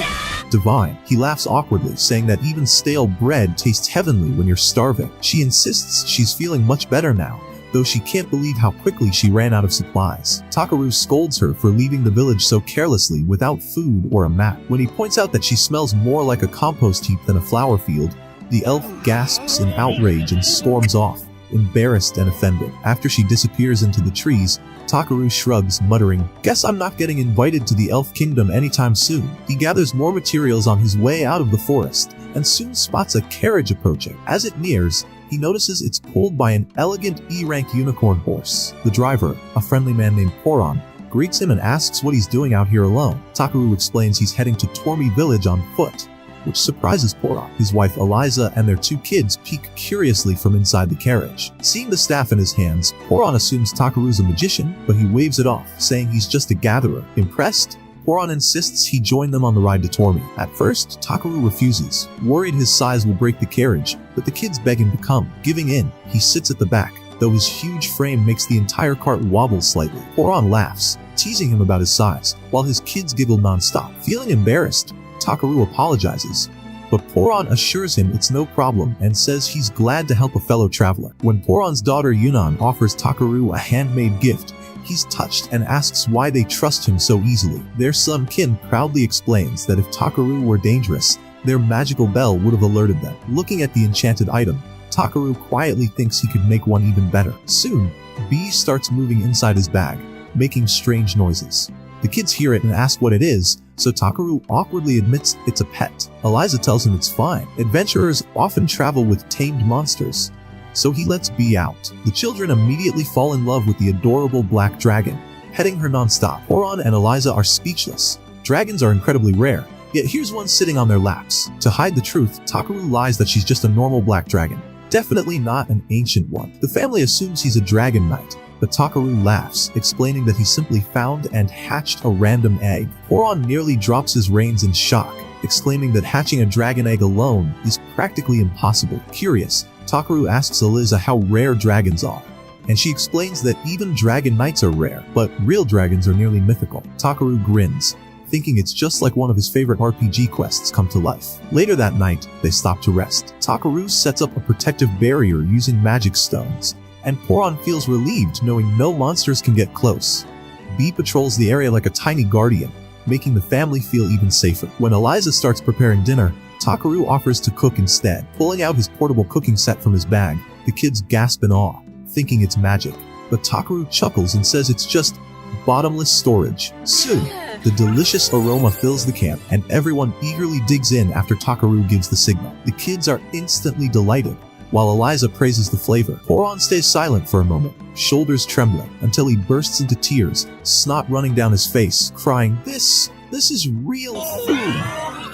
divine. He laughs awkwardly, saying that even stale bread tastes heavenly when you're starving. She insists she's feeling much better now, though she can't believe how quickly she ran out of supplies. Takaru scolds her for leaving the village so carelessly without food or a map. When he points out that she smells more like a compost heap than a flower field, the elf gasps in outrage and storms off, embarrassed and offended. After she disappears into the trees, Takaru shrugs, muttering, "Guess I'm not getting invited to the Elf Kingdom anytime soon." He gathers more materials on his way out of the forest, and soon spots a carriage approaching. As it nears, he notices it's pulled by an elegant E-rank unicorn horse. The driver, a friendly man named Poron, greets him and asks what he's doing out here alone. Takaru explains he's heading to Tormi Village on foot, which surprises Poron. His wife Eliza and their 2 kids peek curiously from inside the carriage. Seeing the staff in his hands, Poron assumes Takaru's a magician, but he waves it off, saying he's just a gatherer. Impressed, Poron insists he join them on the ride to Tormi. At first, Takaru refuses, worried his size will break the carriage, but the kids beg him to come. Giving in, he sits at the back, though his huge frame makes the entire cart wobble slightly. Poron laughs, teasing him about his size, while his kids giggle non-stop. Feeling embarrassed, Takaru apologizes, but Poron assures him it's no problem and says he's glad to help a fellow traveler. When Poron's daughter Yunan offers Takaru a handmade gift, he's touched and asks why they trust him so easily. Their son Kin proudly explains that if Takaru were dangerous, their magical bell would have alerted them. Looking at the enchanted item, Takaru quietly thinks he could make one even better. Soon, B starts moving inside his bag, making strange noises. The kids hear it and ask what it is, so Takaru awkwardly admits it's a pet. Eliza tells him it's fine. Adventurers often travel with tamed monsters, so he lets B out. The children immediately fall in love with the adorable black dragon, petting her non-stop. Poron and Eliza are speechless. Dragons are incredibly rare, Yet here's one sitting on their laps. To hide the truth, Takaru lies that she's just a normal black dragon. Definitely not an ancient one. The family assumes he's a dragon knight, but Takaru laughs, explaining that he simply found and hatched a random egg. Poron nearly drops his reins in shock, exclaiming that hatching a dragon egg alone is practically impossible. Curious, Takaru asks Eliza how rare dragons are, and she explains that even dragon knights are rare, but real dragons are nearly mythical. Takaru grins, thinking it's just like one of his favorite RPG quests come to life. Later that night, they stop to rest. Takaru sets up a protective barrier using magic stones, and Poron feels relieved knowing no monsters can get close. B patrols the area like a tiny guardian, making the family feel even safer. When Eliza starts preparing dinner, Takaru offers to cook instead. Pulling out his portable cooking set from his bag, the kids gasp in awe, thinking it's magic. But Takaru chuckles and says it's just bottomless storage. Soon, the delicious aroma fills the camp, and everyone eagerly digs in after Takaru gives the signal. The kids are instantly delighted, while Eliza praises the flavor. Poron stays silent for a moment, shoulders trembling, until he bursts into tears, snot running down his face, crying, This is real food!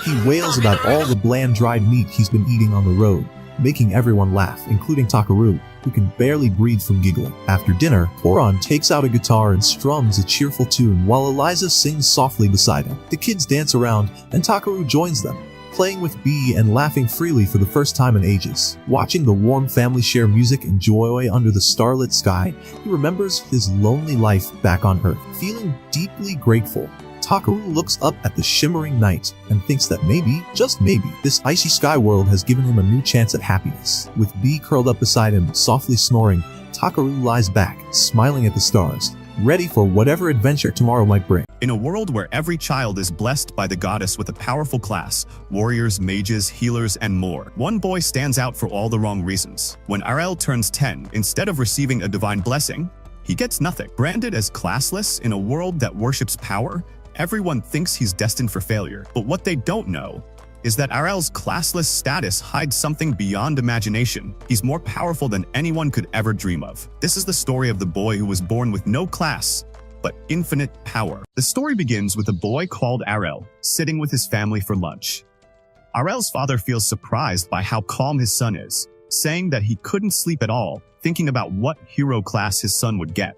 He wails about all the bland dried meat he's been eating on the road, making everyone laugh, including Takaru, who can barely breathe from giggling. After dinner, Poron takes out a guitar and strums a cheerful tune while Eliza sings softly beside him. The kids dance around, and Takaru joins them, playing with B and laughing freely for the first time in ages. Watching the warm family share music and joy under the starlit sky, he remembers his lonely life back on Earth. Feeling deeply grateful, Takaru looks up at the shimmering night and thinks that maybe, just maybe, this icy sky world has given him a new chance at happiness. With B curled up beside him, softly snoring, Takaru lies back, smiling at the stars, ready for whatever adventure tomorrow might bring. In a world where every child is blessed by the goddess with a powerful class, warriors, mages, healers, and more, one boy stands out for all the wrong reasons. When RL turns 10, instead of receiving a divine blessing, he gets nothing. Branded as classless in a world that worships power, everyone thinks he's destined for failure. But what they don't know is that RL's classless status hides something beyond imagination. He's more powerful than anyone could ever dream of. This is the story of the boy who was born with no class, but infinite power. The story begins with a boy called RL sitting with his family for lunch. RL's father feels surprised by how calm his son is, saying that he couldn't sleep at all, thinking about what hero class his son would get.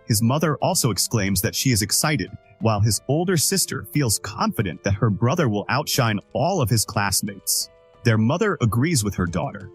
His mother also exclaims that she is excited, while his older sister feels confident that her brother will outshine all of his classmates. Their mother agrees with her daughter,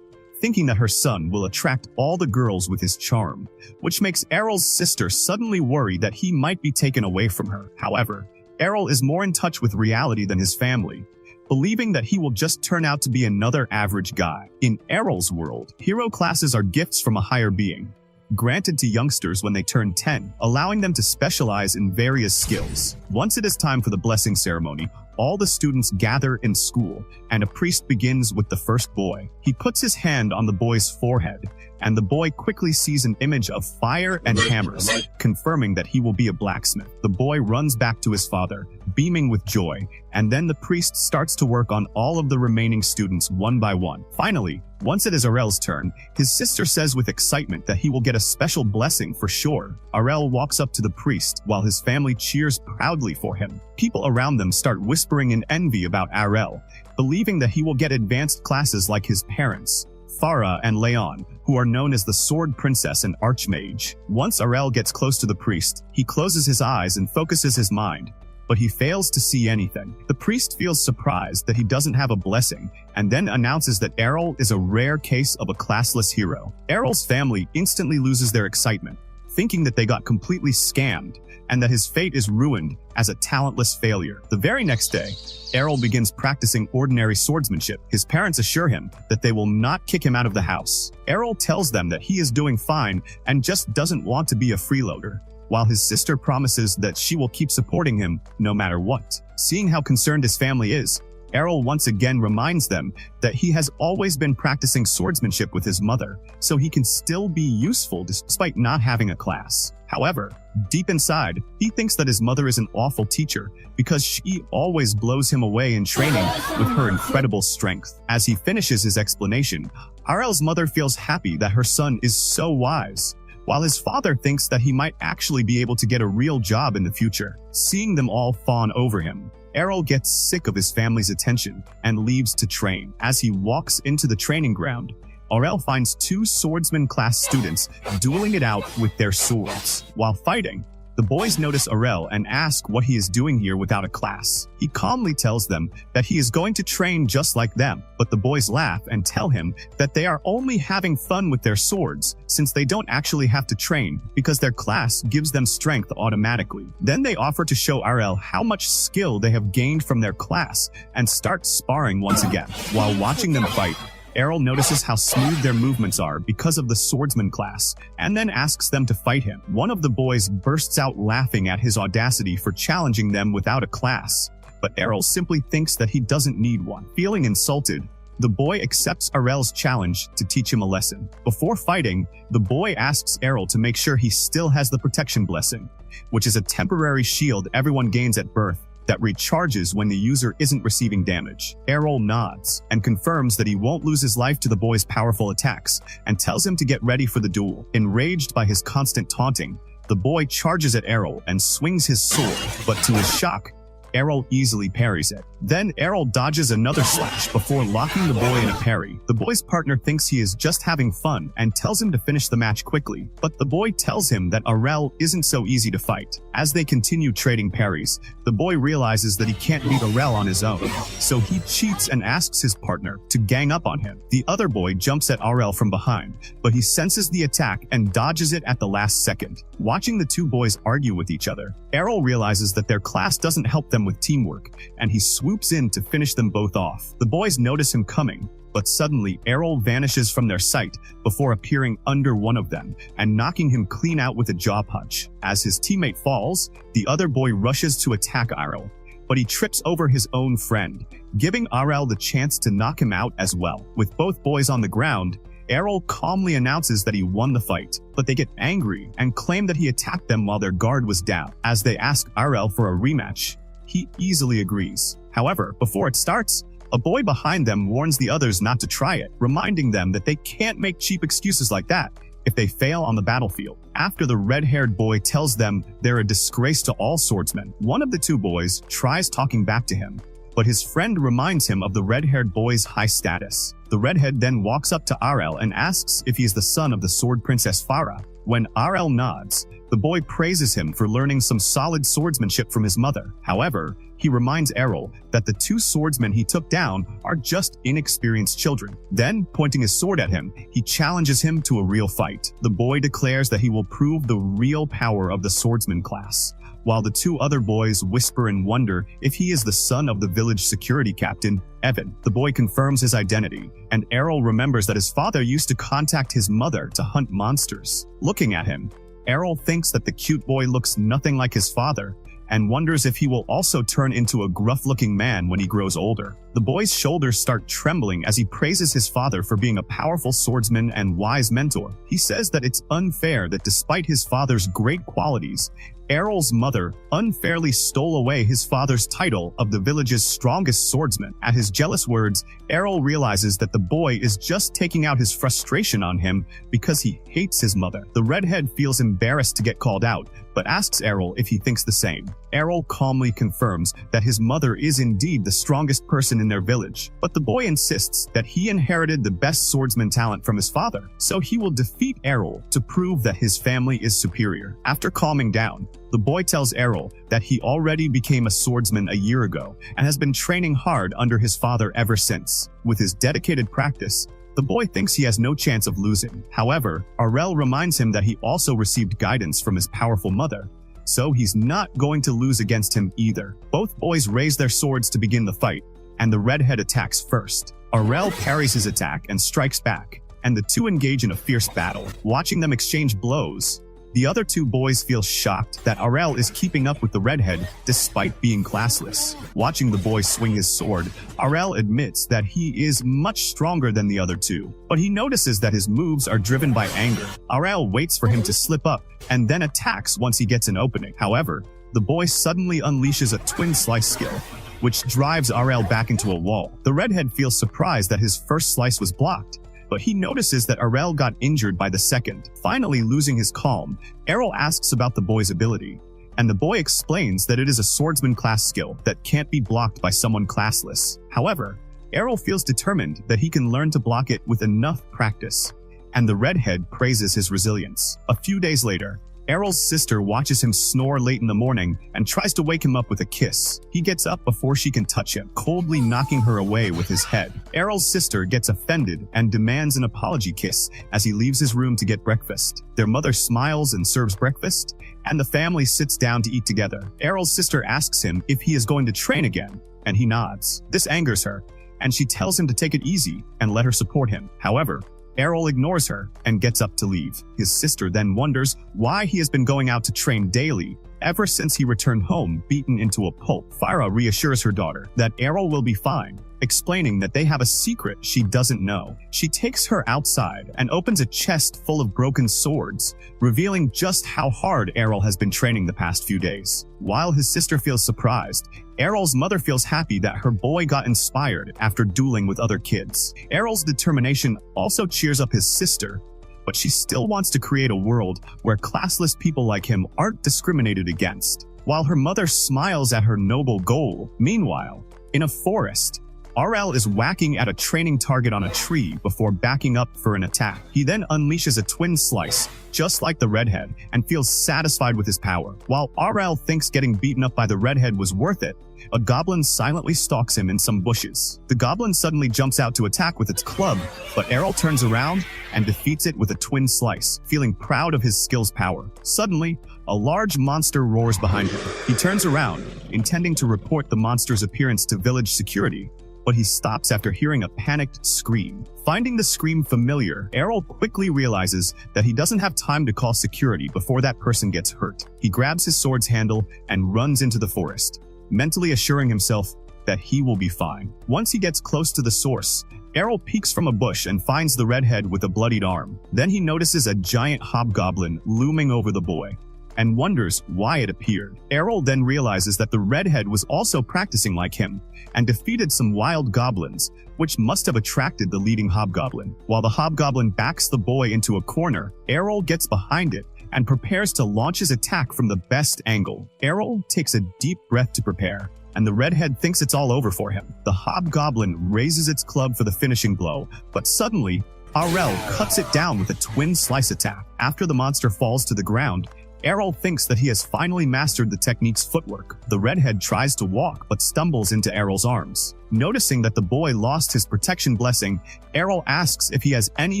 thinking that her son will attract all the girls with his charm, which makes Errol's sister suddenly worry that he might be taken away from her. However, Errol is more in touch with reality than his family, believing that he will just turn out to be another average guy. In Errol's world, hero classes are gifts from a higher being, granted to youngsters when they turn 10, allowing them to specialize in various skills. Once it is time for the blessing ceremony, all the students gather in school, and a priest begins with the first boy. He puts his hand on the boy's forehead, and the boy quickly sees an image of fire and hammers, confirming that he will be a blacksmith. The boy runs back to his father, beaming with joy, and then the priest starts to work on all of the remaining students one by one. Finally, once it is Arel's turn, his sister says with excitement that he will get a special blessing for sure. Arel walks up to the priest while his family cheers proudly for him. People around them start whispering in envy about Arel, believing that he will get advanced classes like his parents, Farah and Leon, who are known as the Sword Princess and Archmage. Once Arel gets close to the priest, he closes his eyes and focuses his mind, but he fails to see anything. The priest feels surprised that he doesn't have a blessing, and then announces that Errol is a rare case of a classless hero. Errol's family instantly loses their excitement, thinking that they got completely scammed, and that his fate is ruined as a talentless failure. The very next day, Errol begins practicing ordinary swordsmanship. His parents assure him that they will not kick him out of the house. Errol tells them that he is doing fine and just doesn't want to be a freeloader, while his sister promises that she will keep supporting him no matter what. Seeing how concerned his family is, Errol once again reminds them that he has always been practicing swordsmanship with his mother, so he can still be useful despite not having a class. However, deep inside, he thinks that his mother is an awful teacher because she always blows him away in training with her incredible strength. As he finishes his explanation, Arel's mother feels happy that her son is so wise, while his father thinks that he might actually be able to get a real job in the future. Seeing them all fawn over him, Errol gets sick of his family's attention and leaves to train. As he walks into the training ground, Arel finds two swordsman class students dueling it out with their swords. While fighting, the boys notice Arel and ask what he is doing here without a class. He calmly tells them that he is going to train just like them, but the boys laugh and tell him that they are only having fun with their swords since they don't actually have to train because their class gives them strength automatically. Then they offer to show Arel how much skill they have gained from their class and start sparring once again. While watching them fight, Errol notices how smooth their movements are because of the swordsman class, and then asks them to fight him. One of the boys bursts out laughing at his audacity for challenging them without a class, but Errol simply thinks that he doesn't need one. Feeling insulted, the boy accepts Arel's challenge to teach him a lesson. Before fighting, the boy asks Errol to make sure he still has the protection blessing, which is a temporary shield everyone gains at birth that recharges when the user isn't receiving damage. Errol nods and confirms that he won't lose his life to the boy's powerful attacks and tells him to get ready for the duel. Enraged by his constant taunting, the boy charges at Errol and swings his sword, but to his shock, Errol easily parries it. Then Errol dodges another slash before locking the boy in a parry. The boy's partner thinks he is just having fun and tells him to finish the match quickly, but the boy tells him that Arel isn't so easy to fight. As they continue trading parries, the boy realizes that he can't beat Arel on his own, so he cheats and asks his partner to gang up on him. The other boy jumps at Arel from behind, but he senses the attack and dodges it at the last second. Watching the two boys argue with each other, Errol realizes that their class doesn't help them with teamwork, and he swoops in to finish them both off. The boys notice him coming, but suddenly Errol vanishes from their sight before appearing under one of them and knocking him clean out with a jaw punch. As his teammate falls, the other boy rushes to attack Errol, but he trips over his own friend, giving Errol the chance to knock him out as well. With both boys on the ground, Errol calmly announces that he won the fight, but they get angry and claim that he attacked them while their guard was down. As they ask Errol for a rematch, he easily agrees. However, before it starts, a boy behind them warns the others not to try it, reminding them that they can't make cheap excuses like that if they fail on the battlefield. After the red-haired boy tells them they're a disgrace to all swordsmen, one of the two boys tries talking back to him, but his friend reminds him of the red-haired boy's high status. The redhead then walks up to Arel and asks if he is the son of the sword princess Farah. When Arel nods, the boy praises him for learning some solid swordsmanship from his mother. However, he reminds Errol that the two swordsmen he took down are just inexperienced children. Then, pointing his sword at him, he challenges him to a real fight. The boy declares that he will prove the real power of the swordsman class, while the two other boys whisper and wonder if he is the son of the village security captain, Evan. The boy confirms his identity, and Errol remembers that his father used to contact his mother to hunt monsters. Looking at him, Errol thinks that the cute boy looks nothing like his father, and wonders if he will also turn into a gruff-looking man when he grows older. The boy's shoulders start trembling as he praises his father for being a powerful swordsman and wise mentor. He says that it's unfair that despite his father's great qualities, Errol's mother unfairly stole away his father's title of the village's strongest swordsman. At his jealous words, Errol realizes that the boy is just taking out his frustration on him because he hates his mother. The redhead feels embarrassed to get called out, but asks Errol if he thinks the same. Errol calmly confirms that his mother is indeed the strongest person in their village, but the boy insists that he inherited the best swordsman talent from his father, so he will defeat Errol to prove that his family is superior. After calming down, the boy tells Errol that he already became a swordsman a year ago and has been training hard under his father ever since. With his dedicated practice, the boy thinks he has no chance of losing. However, Arel reminds him that he also received guidance from his powerful mother, so he's not going to lose against him either. Both boys raise their swords to begin the fight, and the redhead attacks first. Arel parries his attack and strikes back, and the two engage in a fierce battle. Watching them exchange blows, the other two boys feel shocked that Arel is keeping up with the redhead despite being classless. Watching the boy swing his sword, Arel admits that he is much stronger than the other two, but he notices that his moves are driven by anger. Arel waits for him to slip up and then attacks once he gets an opening. However, the boy suddenly unleashes a twin slice skill, which drives Arel back into a wall. The redhead feels surprised that his first slice was blocked, but he notices that Arel got injured by the second. Finally losing his calm, Errol asks about the boy's ability, and the boy explains that it is a swordsman class skill that can't be blocked by someone classless. However, Errol feels determined that he can learn to block it with enough practice, and the redhead praises his resilience. A few days later, Errol's sister watches him snore late in the morning and tries to wake him up with a kiss. He gets up before she can touch him, coldly knocking her away with his head. Errol's sister gets offended and demands an apology kiss as he leaves his room to get breakfast. Their mother smiles and serves breakfast, and the family sits down to eat together. Errol's sister asks him if he is going to train again, and he nods. This angers her, and she tells him to take it easy and let her support him. However, Errol ignores her and gets up to leave. His sister then wonders why he has been going out to train daily ever since he returned home beaten into a pulp. Fyra reassures her daughter that Errol will be fine, explaining that they have a secret she doesn't know. She takes her outside and opens a chest full of broken swords, revealing just how hard Errol has been training the past few days. While his sister feels surprised, Errol's mother feels happy that her boy got inspired after dueling with other kids. Errol's determination also cheers up his sister, but she still wants to create a world where classless people like him aren't discriminated against. While her mother smiles at her noble goal, meanwhile, in a forest, RL is whacking at a training target on a tree before backing up for an attack. He then unleashes a twin slice, just like the redhead, and feels satisfied with his power. While RL thinks getting beaten up by the redhead was worth it, a goblin silently stalks him in some bushes. The goblin suddenly jumps out to attack with its club, but Errol turns around and defeats it with a twin slice, feeling proud of his skill's power. Suddenly, a large monster roars behind him. He turns around, intending to report the monster's appearance to village security, but he stops after hearing a panicked scream. Finding the scream familiar, Errol quickly realizes that he doesn't have time to call security before that person gets hurt. He grabs his sword's handle and runs into the forest, mentally assuring himself that he will be fine. Once he gets close to the source, Errol peeks from a bush and finds the redhead with a bloodied arm. Then he notices a giant hobgoblin looming over the boy, and wonders why it appeared. Errol then realizes that the redhead was also practicing like him and defeated some wild goblins, which must have attracted the leading hobgoblin. While the hobgoblin backs the boy into a corner, Errol gets behind it and prepares to launch his attack from the best angle. Errol takes a deep breath to prepare, and the redhead thinks it's all over for him. The hobgoblin raises its club for the finishing blow, but suddenly, RL cuts it down with a twin slice attack. After the monster falls to the ground, Errol thinks that he has finally mastered the technique's footwork. The redhead tries to walk but stumbles into Errol's arms. Noticing that the boy lost his protection blessing, Errol asks if he has any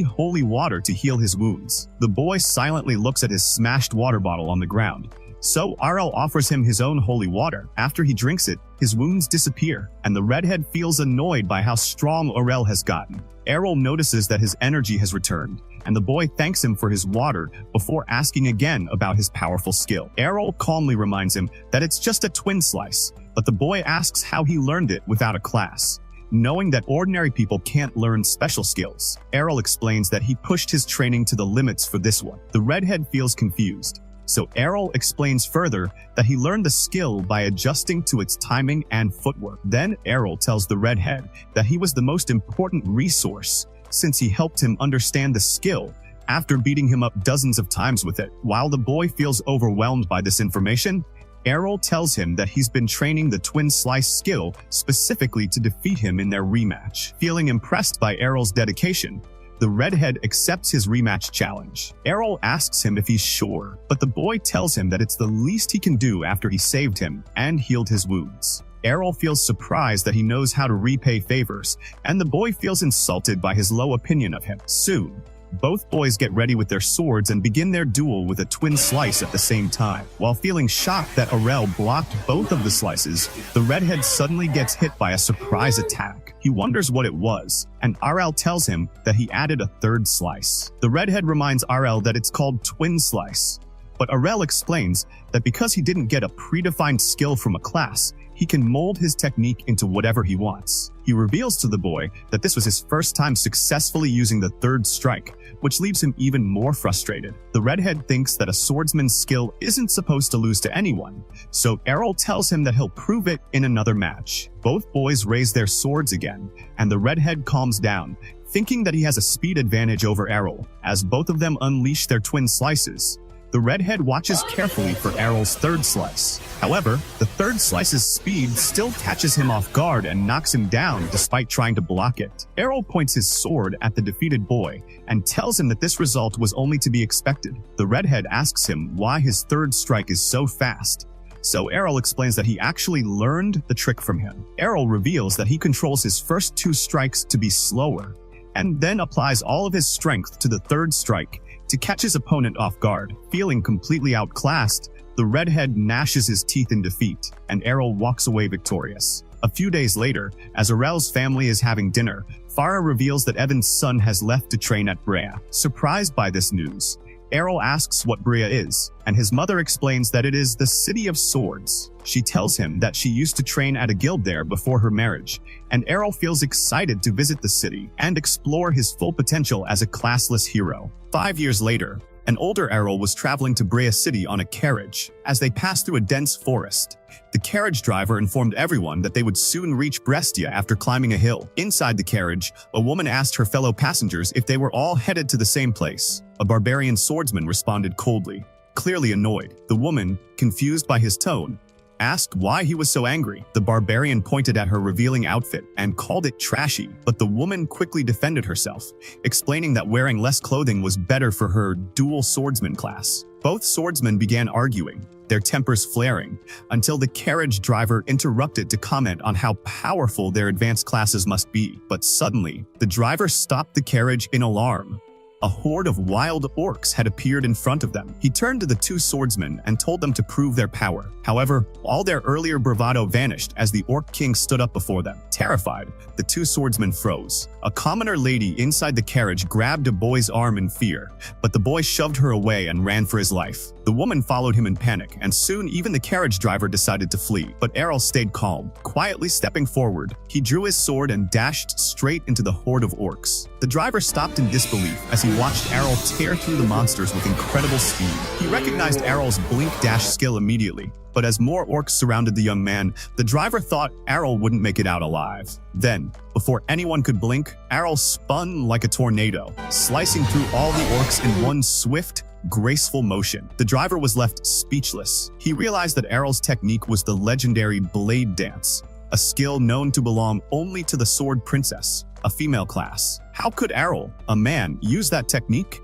holy water to heal his wounds. The boy silently looks at his smashed water bottle on the ground, so RL offers him his own holy water. After he drinks it, his wounds disappear, and the redhead feels annoyed by how strong RL has gotten. Errol notices that his energy has returned, and the boy thanks him for his water before asking again about his powerful skill. Errol calmly reminds him that it's just a twin slice, but the boy asks how he learned it without a class. Knowing that ordinary people can't learn special skills, Errol explains that he pushed his training to the limits for this one. The redhead feels confused, so Errol explains further that he learned the skill by adjusting to its timing and footwork. Then Errol tells the redhead that he was the most important resource since he helped him understand the skill after beating him up dozens of times with it. While the boy feels overwhelmed by this information, Errol tells him that he's been training the twin slice skill specifically to defeat him in their rematch. Feeling impressed by Errol's dedication, the redhead accepts his rematch challenge. Errol asks him if he's sure, but the boy tells him that it's the least he can do after he saved him and healed his wounds. Errol feels surprised that he knows how to repay favors, and the boy feels insulted by his low opinion of him. Soon, both boys get ready with their swords and begin their duel with a twin slice at the same time. While feeling shocked that RL blocked both of the slices, the redhead suddenly gets hit by a surprise attack. He wonders what it was, and RL tells him that he added a third slice. The redhead reminds RL that it's called twin slice, but RL explains that because he didn't get a predefined skill from a class, he can mold his technique into whatever he wants. He reveals to the boy that this was his first time successfully using the third strike, which leaves him even more frustrated. The redhead thinks that a swordsman's skill isn't supposed to lose to anyone, so Errol tells him that he'll prove it in another match. Both boys raise their swords again, and the redhead calms down, thinking that he has a speed advantage over Errol, as both of them unleash their twin slices. The redhead watches carefully for Errol's third slice. However, the third slice's speed still catches him off guard and knocks him down despite trying to block it. Errol points his sword at the defeated boy and tells him that this result was only to be expected. The redhead asks him why his third strike is so fast. So Errol explains that he actually learned the trick from him. Errol reveals that he controls his first 2 strikes to be slower, and then applies all of his strength to the third strike to catch his opponent off guard. Feeling completely outclassed, the redhead gnashes his teeth in defeat, and Errol walks away victorious. A few days later, as Arel's family is having dinner, Farah reveals that Evan's son has left to train at Brea. Surprised by this news, Errol asks what Brea is, and his mother explains that it is the City of Swords. She tells him that she used to train at a guild there before her marriage, and Errol feels excited to visit the city and explore his full potential as a classless hero. 5 years later, an older Errol was traveling to Brea City on a carriage. As they passed through a dense forest, the carriage driver informed everyone that they would soon reach Brestia after climbing a hill. Inside the carriage, a woman asked her fellow passengers if they were all headed to the same place. A barbarian swordsman responded coldly, clearly annoyed. The woman, confused by his tone, asked why he was so angry. The barbarian pointed at her revealing outfit and called it trashy, but the woman quickly defended herself, explaining that wearing less clothing was better for her dual swordsman class. Both swordsmen began arguing, their tempers flaring, until the carriage driver interrupted to comment on how powerful their advanced classes must be. But suddenly, the driver stopped the carriage in alarm. A horde of wild orcs had appeared in front of them. He turned to the 2 swordsmen and told them to prove their power. However, all their earlier bravado vanished as the orc king stood up before them. Terrified, the 2 swordsmen froze. A commoner lady inside the carriage grabbed a boy's arm in fear, but the boy shoved her away and ran for his life. The woman followed him in panic, and soon even the carriage driver decided to flee. But Errol stayed calm. Quietly stepping forward, he drew his sword and dashed straight into the horde of orcs. The driver stopped in disbelief as he watched Errol tear through the monsters with incredible speed. He recognized Errol's blink dash skill immediately, but as more orcs surrounded the young man, the driver thought Errol wouldn't make it out alive. Then, before anyone could blink, Errol spun like a tornado, slicing through all the orcs in one swift, graceful motion. The driver was left speechless. He realized that Errol's technique was the legendary blade dance, a skill known to belong only to the Sword Princess, a female class. How could Errol, a man, use that technique?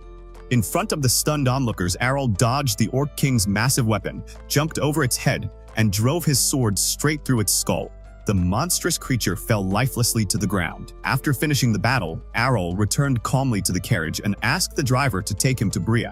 In front of the stunned onlookers, Errol dodged the Orc King's massive weapon, jumped over its head, and drove his sword straight through its skull. The monstrous creature fell lifelessly to the ground. After finishing the battle, Errol returned calmly to the carriage and asked the driver to take him to Brea.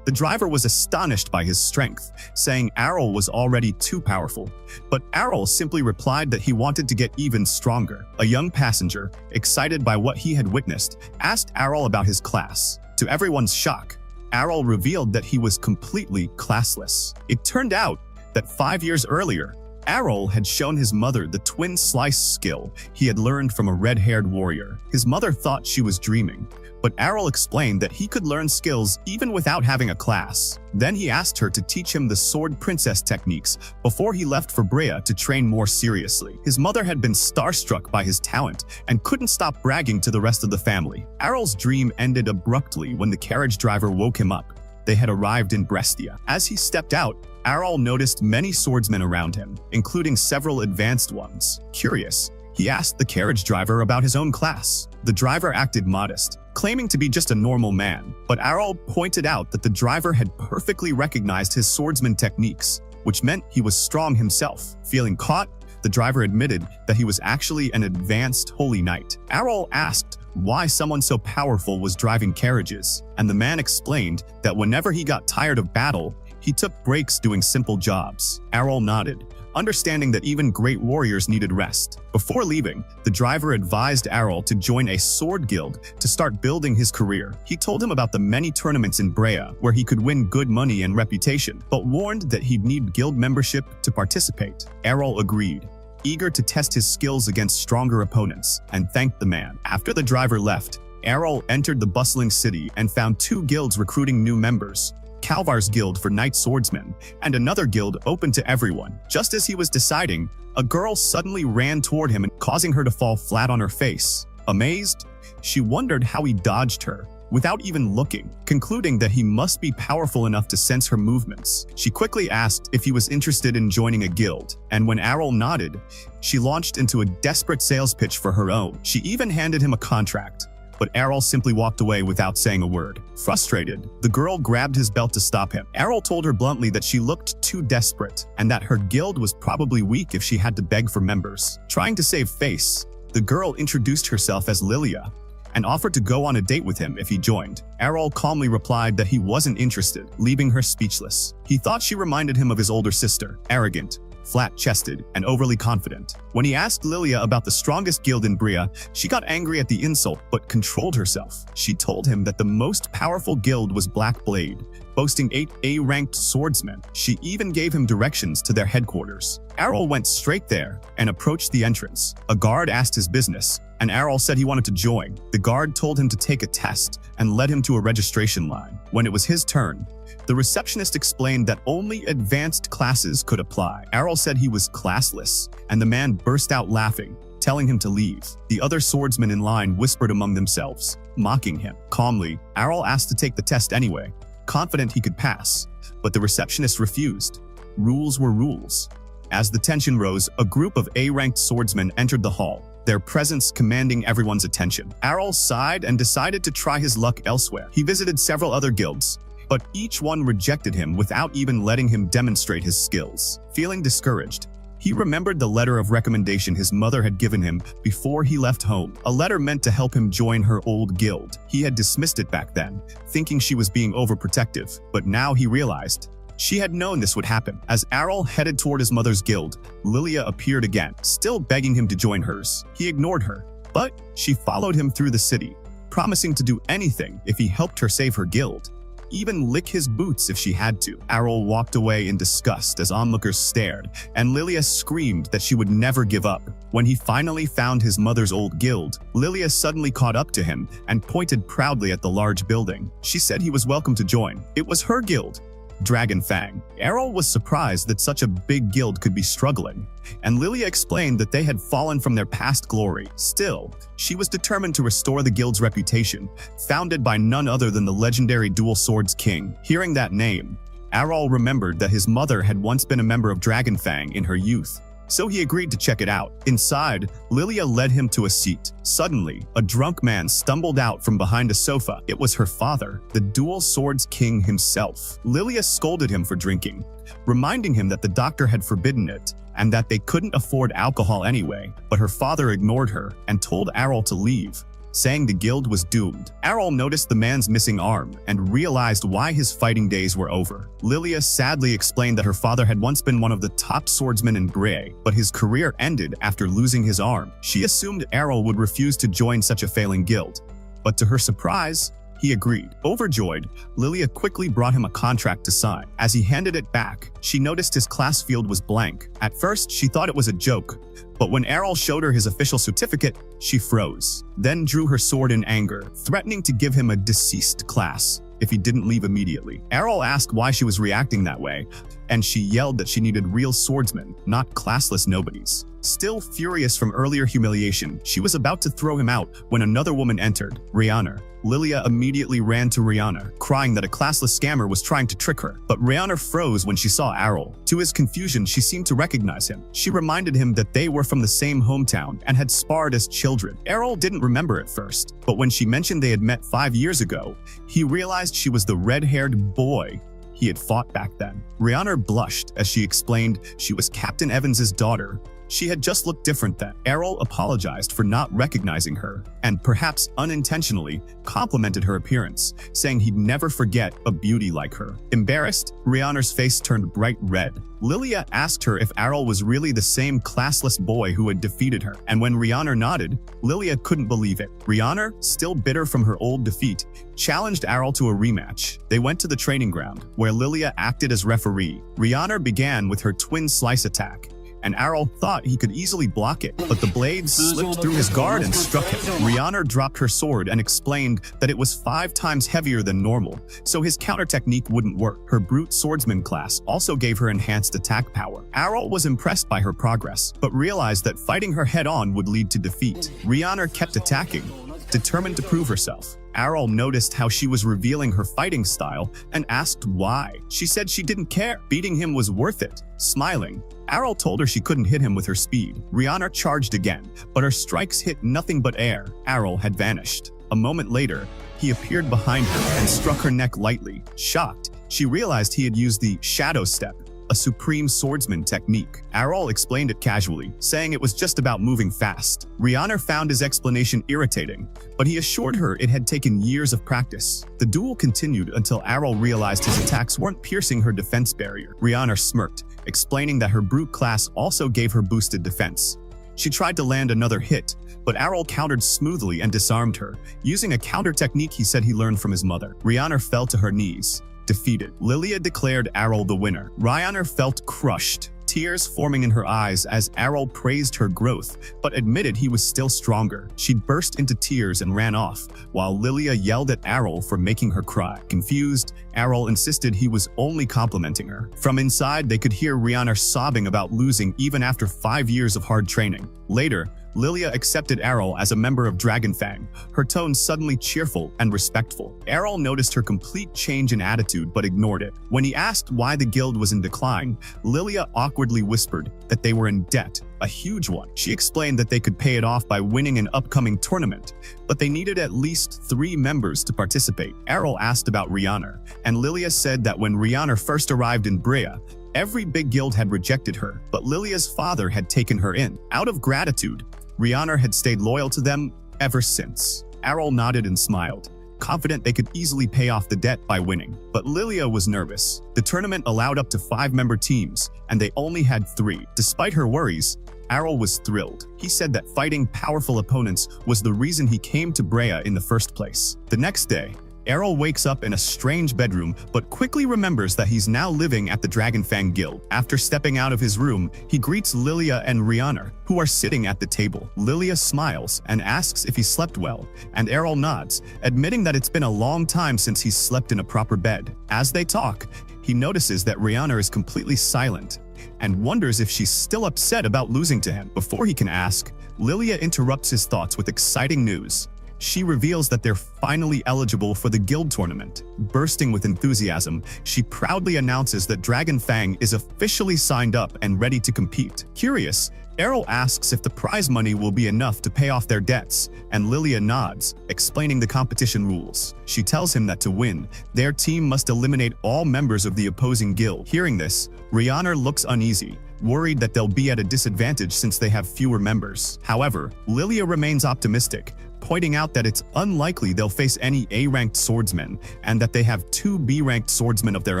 The driver was astonished by his strength, saying Errol was already too powerful. But Errol simply replied that he wanted to get even stronger. A young passenger, excited by what he had witnessed, asked Errol about his class. To everyone's shock, Errol revealed that he was completely classless. It turned out that 5 years earlier, Errol had shown his mother the twin slice skill he had learned from a red-haired warrior. His mother thought she was dreaming, but Errol explained that he could learn skills even without having a class. Then he asked her to teach him the Sword Princess techniques before he left for Brea to train more seriously. His mother had been starstruck by his talent and couldn't stop bragging to the rest of the family. Errol's dream ended abruptly when the carriage driver woke him up. They had arrived in Brestia. As he stepped out, Errol noticed many swordsmen around him, including several advanced ones. Curious, he asked the carriage driver about his own class. The driver acted modest, claiming to be just a normal man, but Errol pointed out that the driver had perfectly recognized his swordsman techniques, which meant he was strong himself. Feeling caught, the driver admitted that he was actually an advanced holy knight. Errol asked why someone so powerful was driving carriages, and the man explained that whenever he got tired of battle, he took breaks doing simple jobs. Errol nodded, understanding that even great warriors needed rest. Before leaving, the driver advised Errol to join a sword guild to start building his career. He told him about the many tournaments in Brea where he could win good money and reputation, but warned that he'd need guild membership to participate. Errol agreed, eager to test his skills against stronger opponents, and thanked the man. After the driver left, Errol entered the bustling city and found 2 guilds recruiting new members. Calvar's guild for knight swordsmen, and another guild open to everyone. Just as he was deciding, a girl suddenly ran toward him, causing her to fall flat on her face. Amazed, she wondered how he dodged her. without even looking, concluding that he must be powerful enough to sense her movements. She quickly asked if he was interested in joining a guild, and when Errol nodded, she launched into a desperate sales pitch for her own. She even handed him a contract, but Errol simply walked away without saying a word. Frustrated, the girl grabbed his belt to stop him. Errol told her bluntly that she looked too desperate, and that her guild was probably weak if she had to beg for members. Trying to save face, the girl introduced herself as Lilia, and offered to go on a date with him if he joined. Errol calmly replied that he wasn't interested, leaving her speechless. He thought she reminded him of his older sister, arrogant, flat-chested, and overly confident. When he asked Lilia about the strongest guild in Bria, she got angry at the insult but controlled herself. She told him that the most powerful guild was Black Blade, boasting 8 A-ranked swordsmen. She even gave him directions to their headquarters. Errol went straight there and approached the entrance. A guard asked his business, and Errol said he wanted to join. The guard told him to take a test and led him to a registration line. When it was his turn, the receptionist explained that only advanced classes could apply. Errol said he was classless, and the man burst out laughing, telling him to leave. The other swordsmen in line whispered among themselves, mocking him. Calmly, Errol asked to take the test anyway, confident he could pass, but the receptionist refused. Rules were rules. As the tension rose, a group of A-ranked swordsmen entered the hall, their presence commanding everyone's attention. Errol sighed and decided to try his luck elsewhere. He visited several other guilds, but each one rejected him without even letting him demonstrate his skills. Feeling discouraged, he remembered the letter of recommendation his mother had given him before he left home, a letter meant to help him join her old guild. He had dismissed it back then, thinking she was being overprotective, but now he realized she had known this would happen. As Errol headed toward his mother's guild, Lilia appeared again, still begging him to join hers. He ignored her, but she followed him through the city, promising to do anything if he helped her save her guild, even lick his boots if she had to. Errol walked away in disgust as onlookers stared, and Lilia screamed that she would never give up. When he finally found his mother's old guild, Lilia suddenly caught up to him and pointed proudly at the large building. She said he was welcome to join. It was her guild, Dragon Fang. Errol was surprised that such a big guild could be struggling, and Lilia explained that they had fallen from their past glory. Still, she was determined to restore the guild's reputation, founded by none other than the legendary Dual Swords King. Hearing that name, Errol remembered that his mother had once been a member of Dragon Fang in her youth, so he agreed to check it out. Inside, Lilia led him to a seat. Suddenly, a drunk man stumbled out from behind a sofa. It was her father, the Dual Swords King himself. Lilia scolded him for drinking, reminding him that the doctor had forbidden it and that they couldn't afford alcohol anyway. But her father ignored her and told Errol to leave, saying the guild was doomed. Errol noticed the man's missing arm and realized why his fighting days were over. Lilia sadly explained that her father had once been one of the top swordsmen in Brie, but his career ended after losing his arm. She assumed Errol would refuse to join such a failing guild, but to her surprise, he agreed. Overjoyed, Lilia quickly brought him a contract to sign. As he handed it back, she noticed his class field was blank. At first, she thought it was a joke, but when Errol showed her his official certificate, she froze, then drew her sword in anger, threatening to give him a deceased class if he didn't leave immediately. Errol asked why she was reacting that way, and she yelled that she needed real swordsmen, not classless nobodies. Still furious from earlier humiliation, she was about to throw him out when another woman entered, Rihanna. Lilia immediately ran to Rihanna, crying that a classless scammer was trying to trick her. But Rihanna froze when she saw Errol. To his confusion, she seemed to recognize him. She reminded him that they were from the same hometown and had sparred as children. Errol didn't remember at first, but when she mentioned they had met 5 years ago, he realized she was the red-haired boy he had fought back then. Rihanna blushed as she explained she was Captain Evans's daughter. She had just looked different then. Errol apologized for not recognizing her, and perhaps unintentionally complimented her appearance, saying he'd never forget a beauty like her. Embarrassed, Rihanna's face turned bright red. Lilia asked her if Errol was really the same classless boy who had defeated her, and when Rihanna nodded, Lilia couldn't believe it. Rihanna, still bitter from her old defeat, challenged Errol to a rematch. They went to the training ground, where Lilia acted as referee. Rihanna began with her twin slice attack, and Errol thought he could easily block it, but the blade slipped through his guard and struck him. Rihanna dropped her sword and explained that it was 5 times heavier than normal, so his counter technique wouldn't work. Her brute swordsman class also gave her enhanced attack power. Errol was impressed by her progress, but realized that fighting her head-on would lead to defeat. Rihanna kept attacking, determined to prove herself. Errol noticed how she was revealing her fighting style and asked why. She said she didn't care. Beating him was worth it. Smiling, Errol told her she couldn't hit him with her speed. Rihanna charged again, but her strikes hit nothing but air. Errol had vanished. A moment later, he appeared behind her and struck her neck lightly. Shocked, she realized he had used the shadow step, a supreme swordsman technique. Errol explained it casually, saying it was just about moving fast. Rihanna found his explanation irritating, but he assured her it had taken years of practice. The duel continued until Errol realized his attacks weren't piercing her defense barrier. Rihanna smirked, explaining that her brute class also gave her boosted defense. She tried to land another hit, but Errol countered smoothly and disarmed her, using a counter technique he said he learned from his mother. Rihanna fell to her knees. Defeated, Lilia declared Errol the winner. Rihanna felt crushed, tears forming in her eyes as Errol praised her growth, but admitted he was still stronger. She burst into tears and ran off, while Lilia yelled at Errol for making her cry. Confused, Errol insisted he was only complimenting her. From inside, they could hear Rihanna sobbing about losing even after 5 years of hard training. Later, Lilia accepted Errol as a member of Dragonfang, her tone suddenly cheerful and respectful. Errol noticed her complete change in attitude but ignored it. When he asked why the guild was in decline, Lilia awkwardly whispered that they were in debt, a huge one. She explained that they could pay it off by winning an upcoming tournament, but they needed at least 3 members to participate. Errol asked about Rihanna, and Lilia said that when Rihanna first arrived in Brea, every big guild had rejected her, but Lilia's father had taken her in. Out of gratitude, Rihanna had stayed loyal to them ever since. Errol nodded and smiled, confident they could easily pay off the debt by winning. But Lilia was nervous. The tournament allowed up to 5-member teams, and they only had 3. Despite her worries, Errol was thrilled. He said that fighting powerful opponents was the reason he came to Brea in the first place. The next day, Errol wakes up in a strange bedroom, but quickly remembers that he's now living at the Dragonfang Guild. After stepping out of his room, he greets Lilia and Rihanna, who are sitting at the table. Lilia smiles and asks if he slept well, and Errol nods, admitting that it's been a long time since he's slept in a proper bed. As they talk, he notices that Rihanna is completely silent and wonders if she's still upset about losing to him. Before he can ask, Lilia interrupts his thoughts with exciting news. She reveals that they're finally eligible for the guild tournament. Bursting with enthusiasm, she proudly announces that Dragonfang is officially signed up and ready to compete. Curious, Errol asks if the prize money will be enough to pay off their debts, and Lilia nods, explaining the competition rules. She tells him that to win, their team must eliminate all members of the opposing guild. Hearing this, Rihanna looks uneasy, worried that they'll be at a disadvantage since they have fewer members. However, Lilia remains optimistic, pointing out that it's unlikely they'll face any A-ranked swordsmen and that they have 2 B-ranked swordsmen of their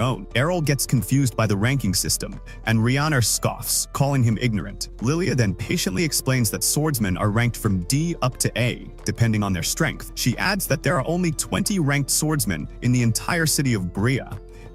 own. Errol gets confused by the ranking system, and Rihanna scoffs, calling him ignorant. Lilia then patiently explains that swordsmen are ranked from D up to A, depending on their strength. She adds that there are only 20 ranked swordsmen in the entire city of Brea,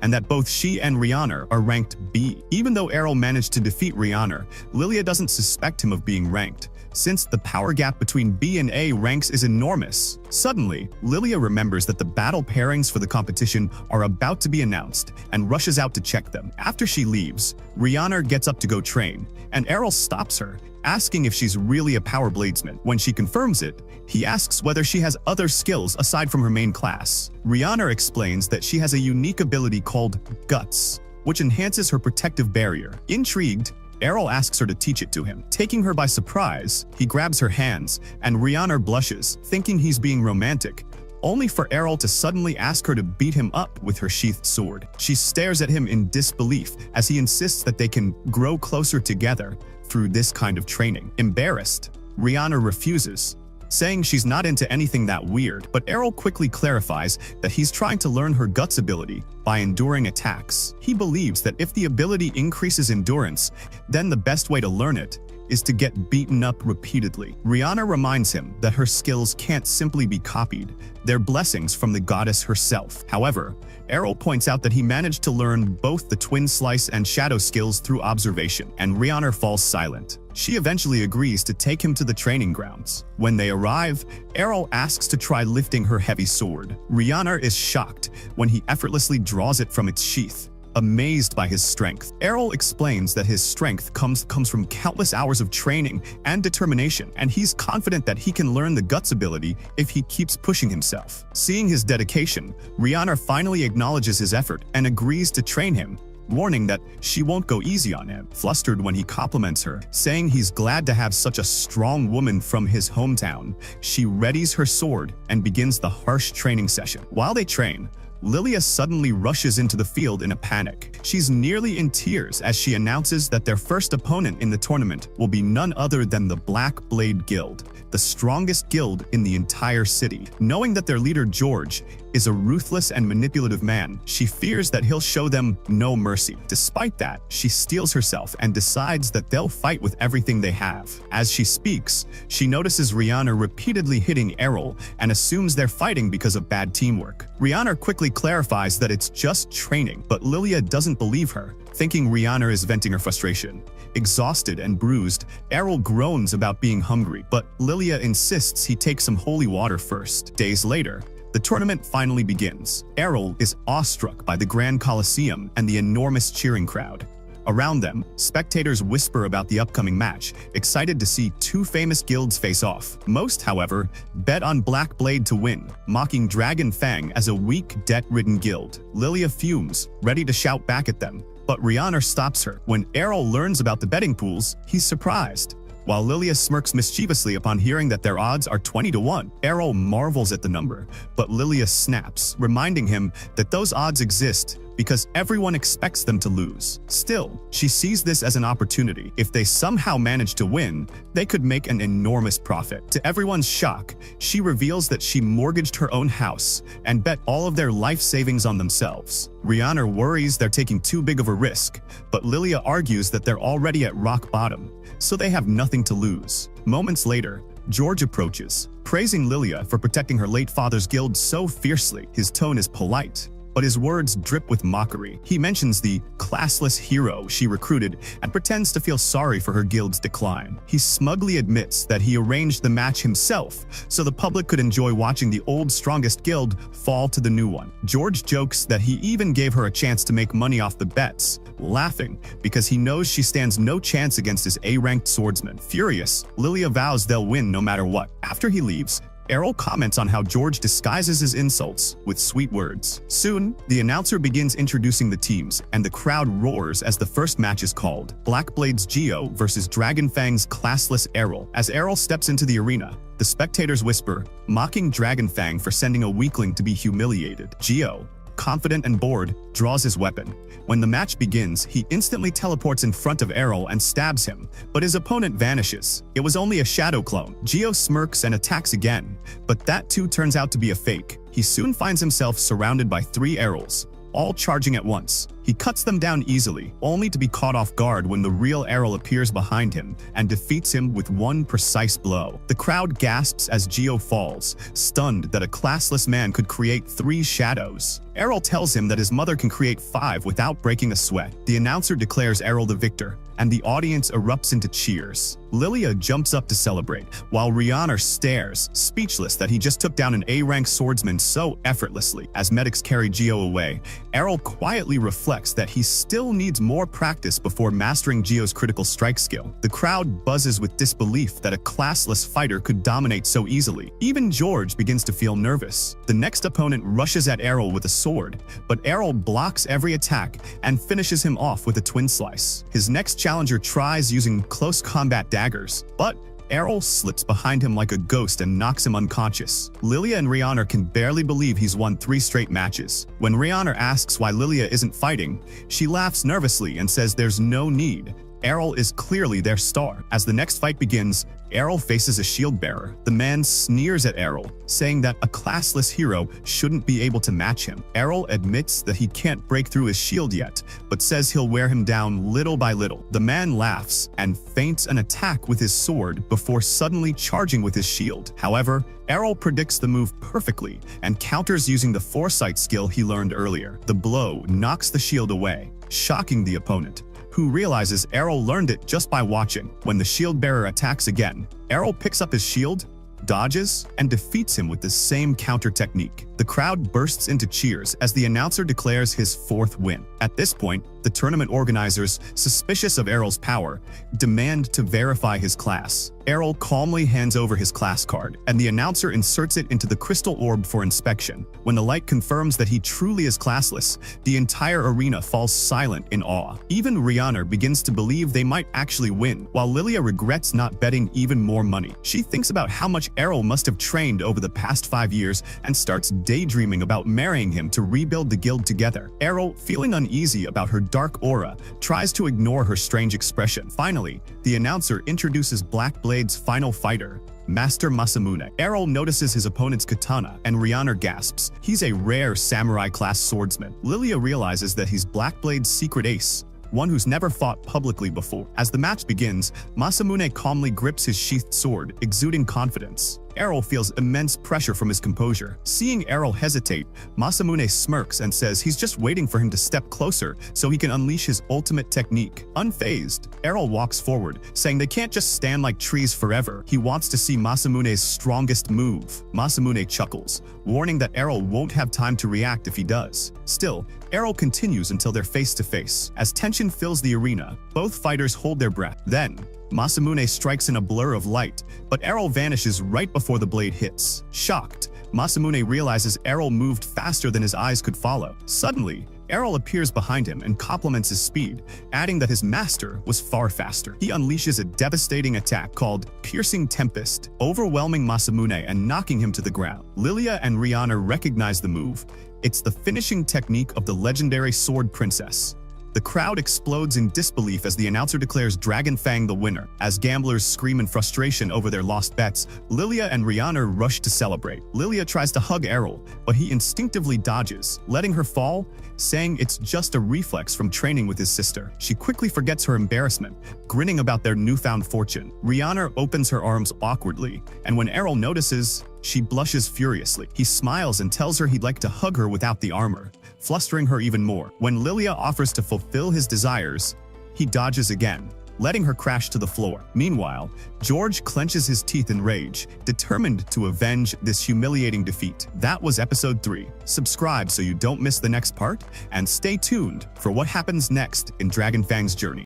and that both she and Rihanna are ranked B. Even though Errol managed to defeat Rihanna, Lilia doesn't suspect him of being ranked, since the power gap between B and A ranks is enormous. Suddenly, Lilia remembers that the battle pairings for the competition are about to be announced and rushes out to check them. After she leaves, Rihanna gets up to go train, and Errol stops her, asking if she's really a power bladesman. When she confirms it, he asks whether she has other skills aside from her main class. Rihanna explains that she has a unique ability called Guts, which enhances her protective barrier. Intrigued, Errol asks her to teach it to him. Taking her by surprise, he grabs her hands, and Rihanna blushes, thinking he's being romantic, only for Errol to suddenly ask her to beat him up with her sheathed sword. She stares at him in disbelief as he insists that they can grow closer together through this kind of training. Embarrassed, Rihanna refuses, saying she's not into anything that weird, but Errol quickly clarifies that he's trying to learn her guts ability by enduring attacks. He believes that if the ability increases endurance, then the best way to learn it is to get beaten up repeatedly. Rihanna reminds him that her skills can't simply be copied, they're blessings from the goddess herself. However, Errol points out that he managed to learn both the twin slice and shadow skills through observation, and Rihanna falls silent. She eventually agrees to take him to the training grounds. When they arrive, Errol asks to try lifting her heavy sword. Rihanna is shocked when he effortlessly draws it from its sheath. amazed by his strength. Errol explains that his strength comes from countless hours of training and determination, and he's confident that he can learn the guts ability if he keeps pushing himself. Seeing his dedication, Rihanna finally acknowledges his effort and agrees to train him, warning that she won't go easy on him. Flustered when he compliments her, saying he's glad to have such a strong woman from his hometown, she readies her sword and begins the harsh training session. While they train, Lilia suddenly rushes into the field in a panic. She's nearly in tears as she announces that their first opponent in the tournament will be none other than the Black Blade Guild, the strongest guild in the entire city. Knowing that their leader George is a ruthless and manipulative man, she fears that he'll show them no mercy. Despite that, she steels herself and decides that they'll fight with everything they have. As she speaks, she notices Rihanna repeatedly hitting Errol and assumes they're fighting because of bad teamwork. Rihanna quickly clarifies that it's just training, but Lilia doesn't believe her, thinking Rihanna is venting her frustration. Exhausted and bruised, Errol groans about being hungry, but Lilia insists he take some holy water first. Days later, the tournament finally begins. Errol is awestruck by the Grand Colosseum and the enormous cheering crowd. Around them, spectators whisper about the upcoming match, excited to see two famous guilds face off. Most, however, bet on Black Blade to win, mocking Dragon Fang as a weak, debt-ridden guild. Lilia fumes, ready to shout back at them, but Rihanna stops her. When Errol learns about the betting pools, he's surprised. While Lilia smirks mischievously upon hearing that their odds are 20-1, Errol marvels at the number, but Lilia snaps, reminding him that those odds exist because everyone expects them to lose. Still, she sees this as an opportunity. If they somehow manage to win, they could make an enormous profit. To everyone's shock, she reveals that she mortgaged her own house and bet all of their life savings on themselves. Rihanna worries they're taking too big of a risk, but Lilia argues that they're already at rock bottom, so they have nothing to lose. Moments later, George approaches, praising Lilia for protecting her late father's guild so fiercely. His tone is polite, but his words drip with mockery. He mentions the classless hero she recruited and pretends to feel sorry for her guild's decline. He smugly admits that he arranged the match himself so the public could enjoy watching the old strongest guild fall to the new one. George jokes that he even gave her a chance to make money off the bets, laughing because he knows she stands no chance against his A-ranked swordsman. Furious, Lilia vows they'll win no matter what. After he leaves, Errol comments on how George disguises his insults with sweet words. Soon, the announcer begins introducing the teams, and the crowd roars as the first match is called. Black Blade's Geo versus Dragon Fang's classless Errol. As Errol steps into the arena, the spectators whisper, mocking Dragon Fang for sending a weakling to be humiliated. Geo, confident and bored, draws his weapon. When the match begins, he instantly teleports in front of Errol and stabs him, but his opponent vanishes. It was only a shadow clone. Geo smirks and attacks again, but that too turns out to be a fake. He soon finds himself surrounded by 3 Errols, all charging at once. He cuts them down easily, only to be caught off guard when the real Errol appears behind him and defeats him with one precise blow. The crowd gasps as Geo falls, stunned that a classless man could create 3 shadows. Errol tells him that his mother can create 5 without breaking a sweat. The announcer declares Errol the victor, and the audience erupts into cheers. Lilia jumps up to celebrate, while Rihanna stares, speechless that he just took down an A-rank swordsman so effortlessly. As medics carry Geo away, Errol quietly reflects that he still needs more practice before mastering Geo's critical strike skill. The crowd buzzes with disbelief that a classless fighter could dominate so easily. Even George begins to feel nervous. The next opponent rushes at Errol with a sword, but Errol blocks every attack and finishes him off with a twin slice. His next challenger tries using close combat daggers, but Errol slips behind him like a ghost and knocks him unconscious. Lilia and Rihanna can barely believe he's won 3 straight matches. When Rihanna asks why Lilia isn't fighting, she laughs nervously and says there's no need. Errol is clearly their star. As the next fight begins, Errol faces a shield bearer. The man sneers at Errol, saying that a classless hero shouldn't be able to match him. Errol admits that he can't break through his shield yet, but says he'll wear him down little by little. The man laughs and feints an attack with his sword before suddenly charging with his shield. However, Errol predicts the move perfectly and counters using the foresight skill he learned earlier. The blow knocks the shield away, shocking the opponent, who realizes Errol learned it just by watching. When the shield bearer attacks again, Errol picks up his shield dodges, and defeats him with the same counter technique. The crowd bursts into cheers as the announcer declares his 4th win. At this point, the tournament organizers, suspicious of Errol's power, demand to verify his class. Errol calmly hands over his class card, and the announcer inserts it into the crystal orb for inspection. When the light confirms that he truly is classless, the entire arena falls silent in awe. Even Rihanna begins to believe they might actually win, while Lilia regrets not betting even more money. She thinks about how much Errol must have trained over the past 5 years and starts daydreaming about marrying him to rebuild the guild together. Errol, feeling uneasy about her dark aura, tries to ignore her strange expression. Finally, the announcer introduces Black Blade's final fighter, Master Masamune. Errol notices his opponent's katana, and Rihanna gasps. He's a rare samurai-class swordsman. Lilia realizes that he's Black Blade's secret ace, one who's never fought publicly before. As the match begins, Masamune calmly grips his sheathed sword, exuding confidence. Errol feels immense pressure from his composure. Seeing Errol hesitate, Masamune smirks and says he's just waiting for him to step closer so he can unleash his ultimate technique. Unfazed, Errol walks forward, saying they can't just stand like trees forever. He wants to see Masamune's strongest move. Masamune chuckles, warning that Errol won't have time to react if he does. Still, Errol continues until they're face to face. As tension fills the arena, both fighters hold their breath. Then, Masamune strikes in a blur of light, but Errol vanishes right before the blade hits. Shocked, Masamune realizes Errol moved faster than his eyes could follow. Suddenly, Errol appears behind him and compliments his speed, adding that his master was far faster. He unleashes a devastating attack called Piercing Tempest, overwhelming Masamune and knocking him to the ground. Lilia and Rihanna recognize the move. It's the finishing technique of the legendary Sword Princess. The crowd explodes in disbelief as the announcer declares Dragon Fang the winner. As gamblers scream in frustration over their lost bets, Lilia and Rihanna rush to celebrate. Lilia tries to hug Errol, but he instinctively dodges, letting her fall, saying it's just a reflex from training with his sister. She quickly forgets her embarrassment, grinning about their newfound fortune. Rihanna opens her arms awkwardly, and when Errol notices, she blushes furiously. He smiles and tells her he'd like to hug her without the armor, flustering her even more. When Lilia offers to fulfill his desires, he dodges again, letting her crash to the floor. Meanwhile, George clenches his teeth in rage, determined to avenge this humiliating defeat. That was episode 3. Subscribe so you don't miss the next part, and stay tuned for what happens next in Dragon Fang's journey.